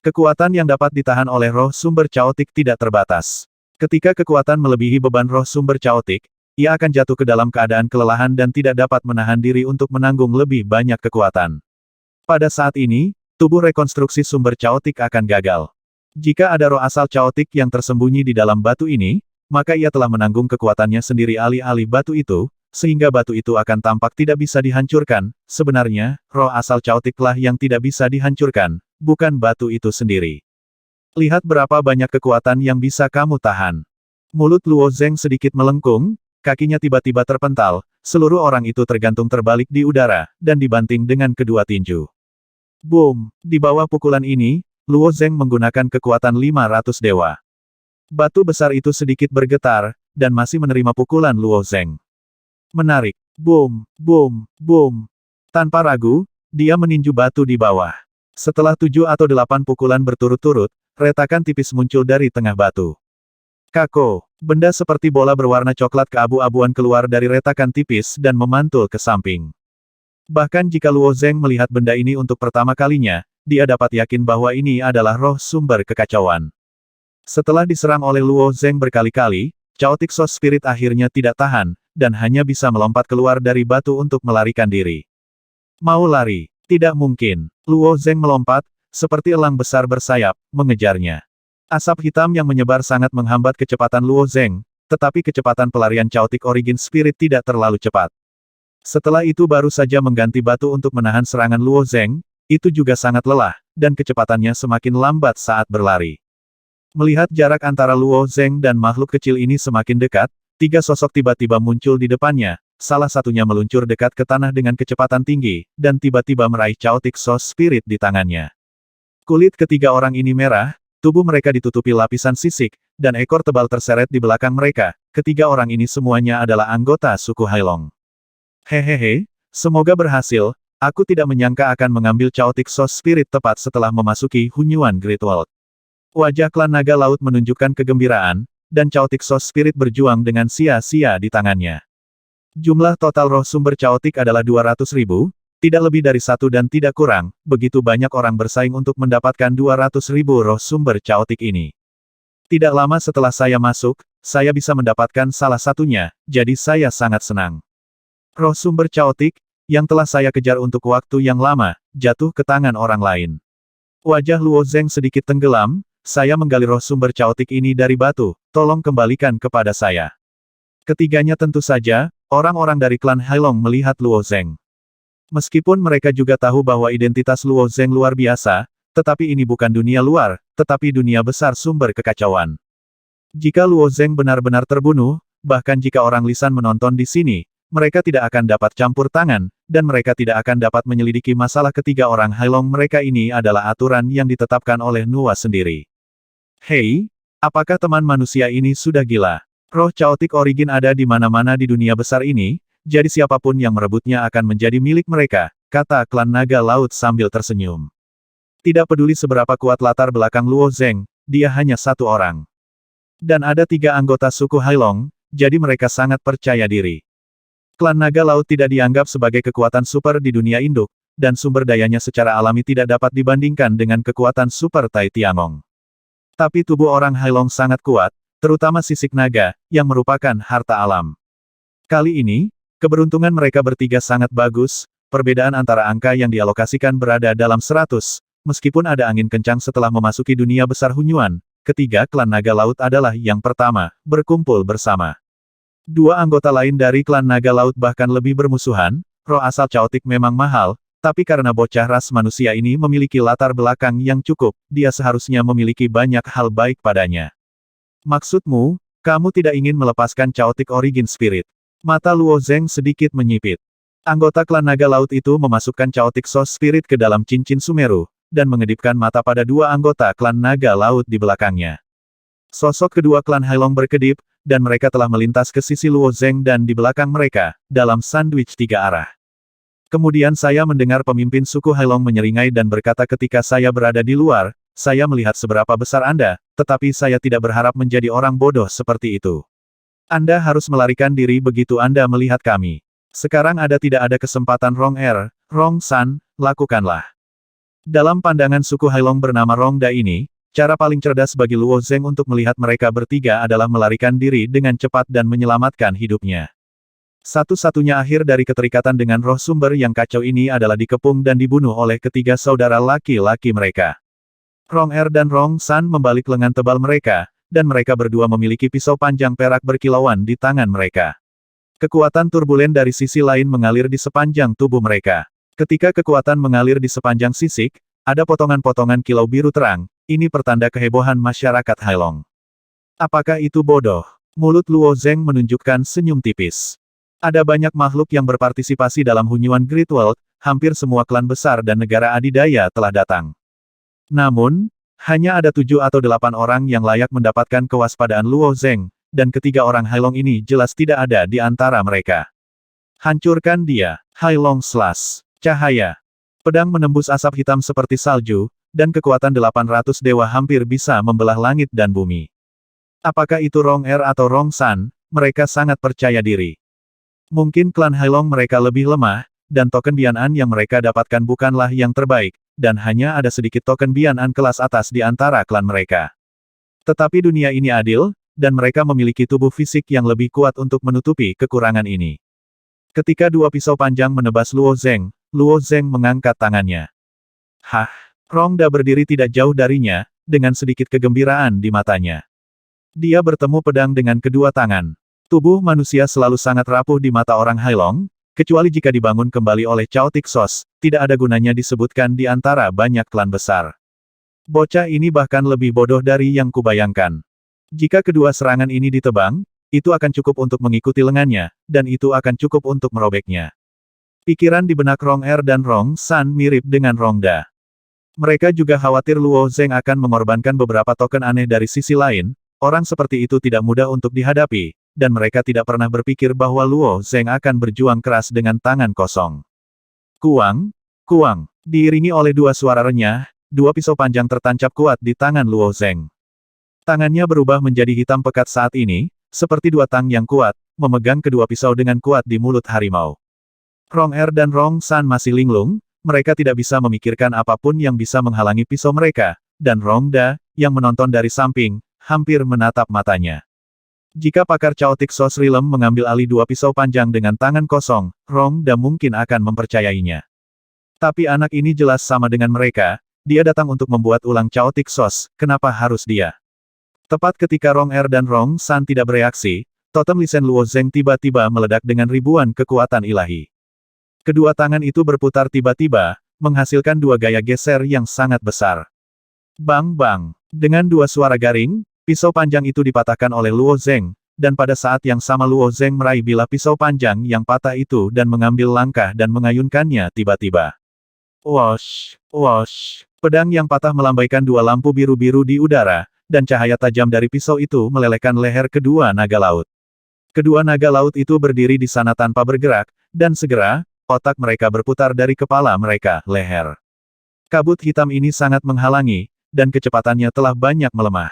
Kekuatan yang dapat ditahan oleh roh sumber Chaotic tidak terbatas. Ketika kekuatan melebihi beban roh sumber Chaotic, ia akan jatuh ke dalam keadaan kelelahan dan tidak dapat menahan diri untuk menanggung lebih banyak kekuatan. Pada saat ini, tubuh rekonstruksi sumber caotik akan gagal. Jika ada roh asal caotik yang tersembunyi di dalam batu ini, maka ia telah menanggung kekuatannya sendiri alih-alih batu itu, sehingga batu itu akan tampak tidak bisa dihancurkan. Sebenarnya, roh asal caotiklah yang tidak bisa dihancurkan, bukan batu itu sendiri. Lihat berapa banyak kekuatan yang bisa kamu tahan. Mulut Luo Zeng sedikit melengkung, kakinya tiba-tiba terpental, seluruh orang itu tergantung terbalik di udara, dan dibanting dengan kedua tinju. Boom! Di bawah pukulan ini, Luo Zeng menggunakan kekuatan 500 dewa. Batu besar itu sedikit bergetar, dan masih menerima pukulan Luo Zeng. Menarik. Boom, boom, boom. Tanpa ragu, dia meninju batu di bawah. Setelah 7 atau 8 pukulan berturut-turut, retakan tipis muncul dari tengah batu. Kako, benda seperti bola berwarna coklat keabu-abuan keluar dari retakan tipis dan memantul ke samping. Bahkan jika Luo Zeng melihat benda ini untuk pertama kalinya, dia dapat yakin bahwa ini adalah roh sumber kekacauan. Setelah diserang oleh Luo Zeng berkali-kali, Chaotic Soul Spirit akhirnya tidak tahan, dan hanya bisa melompat keluar dari batu untuk melarikan diri. Mau lari? Tidak mungkin. Luo Zeng melompat, seperti elang besar bersayap, mengejarnya. Asap hitam yang menyebar sangat menghambat kecepatan Luo Zeng, tetapi kecepatan pelarian Chaotic Origin Spirit tidak terlalu cepat. Setelah itu baru saja mengganti batu untuk menahan serangan Luo Zeng, itu juga sangat lelah, dan kecepatannya semakin lambat saat berlari. Melihat jarak antara Luo Zeng dan makhluk kecil ini semakin dekat, 3 sosok tiba-tiba muncul di depannya, salah satunya meluncur dekat ke tanah dengan kecepatan tinggi, dan tiba-tiba meraih Chaotic Soul Spirit di tangannya. Kulit ketiga orang ini merah, tubuh mereka ditutupi lapisan sisik, dan ekor tebal terseret di belakang mereka. Ketiga orang ini semuanya adalah anggota suku Hailong. Hehehe, semoga berhasil, aku tidak menyangka akan mengambil Chaotic Soul Spirit tepat setelah memasuki Hunyuan Great World. Wajah klan naga laut menunjukkan kegembiraan, dan Chaotic Soul Spirit berjuang dengan sia-sia di tangannya. Jumlah total roh sumber Chaotic adalah 200.000, tidak lebih dari 1 dan tidak kurang, begitu banyak orang bersaing untuk mendapatkan 200.000 roh sumber Chaotic ini. Tidak lama setelah saya masuk, saya bisa mendapatkan salah satunya, jadi saya sangat senang. Roh sumber Chaotic, yang telah saya kejar untuk waktu yang lama, jatuh ke tangan orang lain. Wajah Luo Zeng sedikit tenggelam. Saya menggali roh sumber Chaotic ini dari batu, tolong kembalikan kepada saya. Ketiganya tentu saja, orang-orang dari klan Hailong melihat Luo Zeng. Meskipun mereka juga tahu bahwa identitas Luo Zeng luar biasa, tetapi ini bukan dunia luar, tetapi dunia besar sumber kekacauan. Jika Luo Zeng benar-benar terbunuh, bahkan jika orang lisan menonton di sini, mereka tidak akan dapat campur tangan, dan mereka tidak akan dapat menyelidiki masalah ketiga orang Hailong mereka. Ini adalah aturan yang ditetapkan oleh Nuwa sendiri. Hei, apakah teman manusia ini sudah gila? Roh Chaotic Origin ada di mana-mana di dunia besar ini, jadi siapapun yang merebutnya akan menjadi milik mereka, kata klan naga laut sambil tersenyum. Tidak peduli seberapa kuat latar belakang Luo Zeng, dia hanya satu orang. Dan ada 3 anggota suku Hailong, jadi mereka sangat percaya diri. Klan naga laut tidak dianggap sebagai kekuatan super di dunia induk, dan sumber dayanya secara alami tidak dapat dibandingkan dengan kekuatan super Tai Tiangong. Tapi tubuh orang Hailong sangat kuat, terutama sisik naga, yang merupakan harta alam. Kali ini, keberuntungan mereka bertiga sangat bagus, perbedaan antara angka yang dialokasikan berada dalam 100, meskipun ada angin kencang setelah memasuki dunia besar Hunyuan, ketiga klan naga laut adalah yang pertama, berkumpul bersama. 2 anggota lain dari klan naga laut bahkan lebih bermusuhan, roh asal Chaotic memang mahal, tapi karena bocah ras manusia ini memiliki latar belakang yang cukup, dia seharusnya memiliki banyak hal baik padanya. Maksudmu, kamu tidak ingin melepaskan Chaotic Origin Spirit? Mata Luo Zeng sedikit menyipit. Anggota klan naga laut itu memasukkan Chaotic Soul Spirit ke dalam cincin Sumeru, dan mengedipkan mata pada 2 anggota klan naga laut di belakangnya. Sosok kedua klan Hailong berkedip, dan mereka telah melintas ke sisi Luo Zeng dan di belakang mereka, dalam sandwich 3 arah. Kemudian saya mendengar pemimpin suku Hailong menyeringai dan berkata, ketika saya berada di luar, saya melihat seberapa besar Anda, tetapi saya tidak berharap menjadi orang bodoh seperti itu. Anda harus melarikan diri begitu Anda melihat kami. Sekarang tidak ada kesempatan Rong Er, Rong San, lakukanlah. Dalam pandangan suku Hailong bernama Rongda ini, Cara paling cerdas bagi Luo Zeng untuk melihat mereka bertiga adalah melarikan diri dengan cepat dan menyelamatkan hidupnya. Satu-satunya akhir dari keterikatan dengan roh sumber yang kacau ini adalah dikepung dan dibunuh oleh ketiga saudara laki-laki mereka. Rong Er dan Rong San membalik lengan tebal mereka, dan mereka berdua memiliki pisau panjang perak berkilauan di tangan mereka. Kekuatan turbulen dari sisi lain mengalir di sepanjang tubuh mereka. Ketika kekuatan mengalir di sepanjang sisik, ada potongan-potongan kilau biru terang. Ini pertanda kehebohan masyarakat Hailong. Apakah itu bodoh? Mulut Luo Zeng menunjukkan senyum tipis. Ada banyak makhluk yang berpartisipasi dalam Hunyuan Great World, hampir semua klan besar dan negara adidaya telah datang. Namun, hanya ada 7 atau 8 orang yang layak mendapatkan kewaspadaan Luo Zeng, dan ketiga orang Hailong ini jelas tidak ada di antara mereka. Hancurkan dia, Hailong Slash. Cahaya. Pedang menembus asap hitam seperti salju, dan kekuatan 800 dewa hampir bisa membelah langit dan bumi. Apakah itu Rong Er atau Rong San, mereka sangat percaya diri. Mungkin klan Hailong mereka lebih lemah, dan token Bianan yang mereka dapatkan bukanlah yang terbaik, dan hanya ada sedikit token Bianan kelas atas di antara klan mereka. Tetapi dunia ini adil, dan mereka memiliki tubuh fisik yang lebih kuat untuk menutupi kekurangan ini. Ketika dua pisau panjang menebas Luo Zeng mengangkat tangannya. Hah! Rongda berdiri tidak jauh darinya, dengan sedikit kegembiraan di matanya. Dia bertemu pedang dengan kedua tangan. Tubuh manusia selalu sangat rapuh di mata orang Hailong, kecuali jika dibangun kembali oleh Chaotic Sos, tidak ada gunanya disebutkan di antara banyak klan besar. Bocah ini bahkan lebih bodoh dari yang kubayangkan. Jika kedua serangan ini ditebang, itu akan cukup untuk mengikuti lengannya, dan itu akan cukup untuk merobeknya. Pikiran di benak Rong Er dan Rong San mirip dengan Rongda. Mereka juga khawatir Luo Zeng akan mengorbankan beberapa token aneh dari sisi lain, orang seperti itu tidak mudah untuk dihadapi, dan mereka tidak pernah berpikir bahwa Luo Zeng akan berjuang keras dengan tangan kosong. Kuang, kuang, diiringi oleh dua suara renyah, dua pisau panjang tertancap kuat di tangan Luo Zeng. Tangannya berubah menjadi hitam pekat saat ini, seperti dua tang yang kuat, memegang kedua pisau dengan kuat di mulut harimau. Rong Er dan Rong San masih linglung, mereka tidak bisa memikirkan apapun yang bisa menghalangi pisau mereka, dan Rongda, yang menonton dari samping, hampir menatap matanya. Jika pakar Chaotic Sos Realm mengambil alih dua pisau panjang dengan tangan kosong, Rongda mungkin akan mempercayainya. Tapi anak ini jelas sama dengan mereka, dia datang untuk membuat ulang Chaotic Sos, kenapa harus dia? Tepat ketika Rong Er dan Rong San tidak bereaksi, totem Lisen Luo Zeng tiba-tiba meledak dengan ribuan kekuatan ilahi. Kedua tangan itu berputar tiba-tiba, menghasilkan dua gaya geser yang sangat besar. Bang-bang. Dengan dua suara garing, pisau panjang itu dipatahkan oleh Luo Zeng, dan pada saat yang sama Luo Zeng meraih bilah pisau panjang yang patah itu dan mengambil langkah dan mengayunkannya tiba-tiba. Wosh, wosh. Pedang yang patah melambaikan dua lampu biru-biru di udara, dan cahaya tajam dari pisau itu melelehkan leher kedua naga laut. Kedua naga laut itu berdiri di sana tanpa bergerak, dan segera, otak mereka berputar dari kepala mereka, leher. Kabut hitam ini sangat menghalangi, dan kecepatannya telah banyak melemah.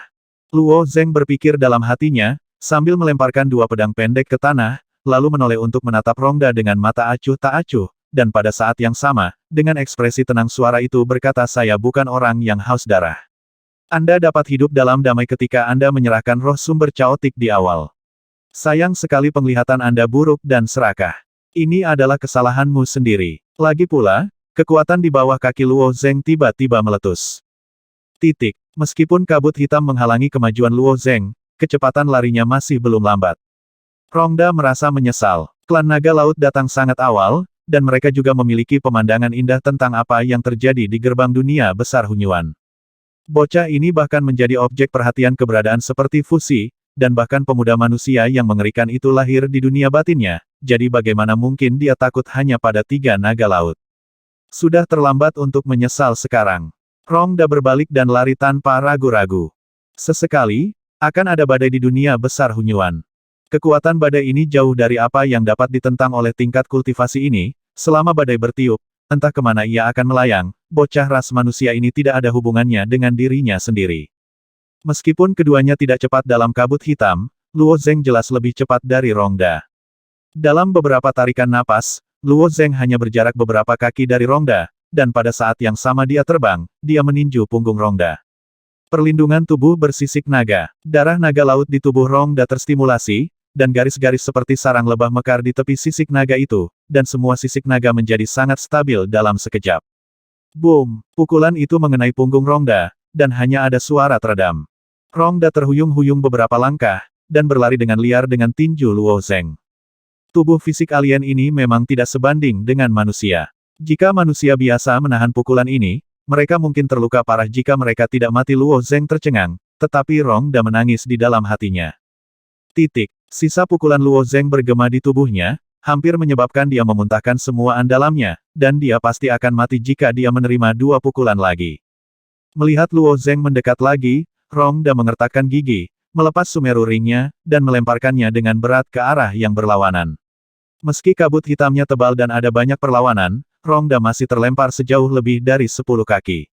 Luo Zeng berpikir dalam hatinya, sambil melemparkan dua pedang pendek ke tanah, lalu menoleh untuk menatap Rongda dengan mata acuh tak acuh, dan pada saat yang sama, dengan ekspresi tenang suara itu berkata saya bukan orang yang haus darah. Anda dapat hidup dalam damai ketika Anda menyerahkan roh sumber Chaotic di awal. Sayang sekali penglihatan Anda buruk dan serakah. Ini adalah kesalahanmu sendiri. Lagi pula, kekuatan di bawah kaki Luo Zeng tiba-tiba meletus. Titik. Meskipun kabut hitam menghalangi kemajuan Luo Zeng, kecepatan larinya masih belum lambat. Rongda merasa menyesal. Klan naga laut datang sangat awal, dan mereka juga memiliki pemandangan indah tentang apa yang terjadi di gerbang dunia besar Hunyuan. Bocah ini bahkan menjadi objek perhatian keberadaan seperti Fusi, dan bahkan pemuda manusia yang mengerikan itu lahir di dunia batinnya, jadi bagaimana mungkin dia takut hanya pada tiga naga laut. Sudah terlambat untuk menyesal sekarang. Rongda berbalik dan lari tanpa ragu-ragu. Sesekali, akan ada badai di dunia besar Hunyuan. Kekuatan badai ini jauh dari apa yang dapat ditentang oleh tingkat kultivasi ini, selama badai bertiup, entah kemana ia akan melayang, bocah ras manusia ini tidak ada hubungannya dengan dirinya sendiri. Meskipun keduanya tidak cepat dalam kabut hitam, Luo Zeng jelas lebih cepat dari Rongda. Dalam beberapa tarikan napas, Luo Zeng hanya berjarak beberapa kaki dari Rongda, dan pada saat yang sama dia terbang, dia meninju punggung Rongda. Perlindungan tubuh bersisik naga. Darah naga laut di tubuh Rongda terstimulasi, dan garis-garis seperti sarang lebah mekar di tepi sisik naga itu, dan semua sisik naga menjadi sangat stabil dalam sekejap. Boom! Pukulan itu mengenai punggung Rongda, dan hanya ada suara teredam. Rongda terhuyung-huyung beberapa langkah, dan berlari dengan liar dengan tinju Luo Zeng. Tubuh fisik alien ini memang tidak sebanding dengan manusia. Jika manusia biasa menahan pukulan ini, mereka mungkin terluka parah jika mereka tidak mati. Luo Zeng tercengang, tetapi Rongda menangis di dalam hatinya. Sisa pukulan Luo Zeng bergema di tubuhnya, hampir menyebabkan dia memuntahkan semua andalamnya, dan dia pasti akan mati jika dia menerima 2 pukulan lagi. Melihat Luo Zeng mendekat lagi, Rongda mengertakkan gigi, melepas Sumeru ringnya, dan melemparkannya dengan berat ke arah yang berlawanan. Meski kabut hitamnya tebal dan ada banyak perlawanan, Rongda masih terlempar sejauh lebih dari 10 kaki.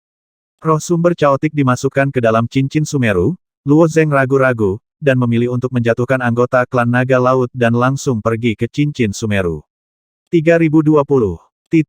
Roh sumber caotik dimasukkan ke dalam cincin Sumeru, Luo Zeng ragu-ragu, dan memilih untuk menjatuhkan anggota klan naga laut dan langsung pergi ke cincin Sumeru. 3020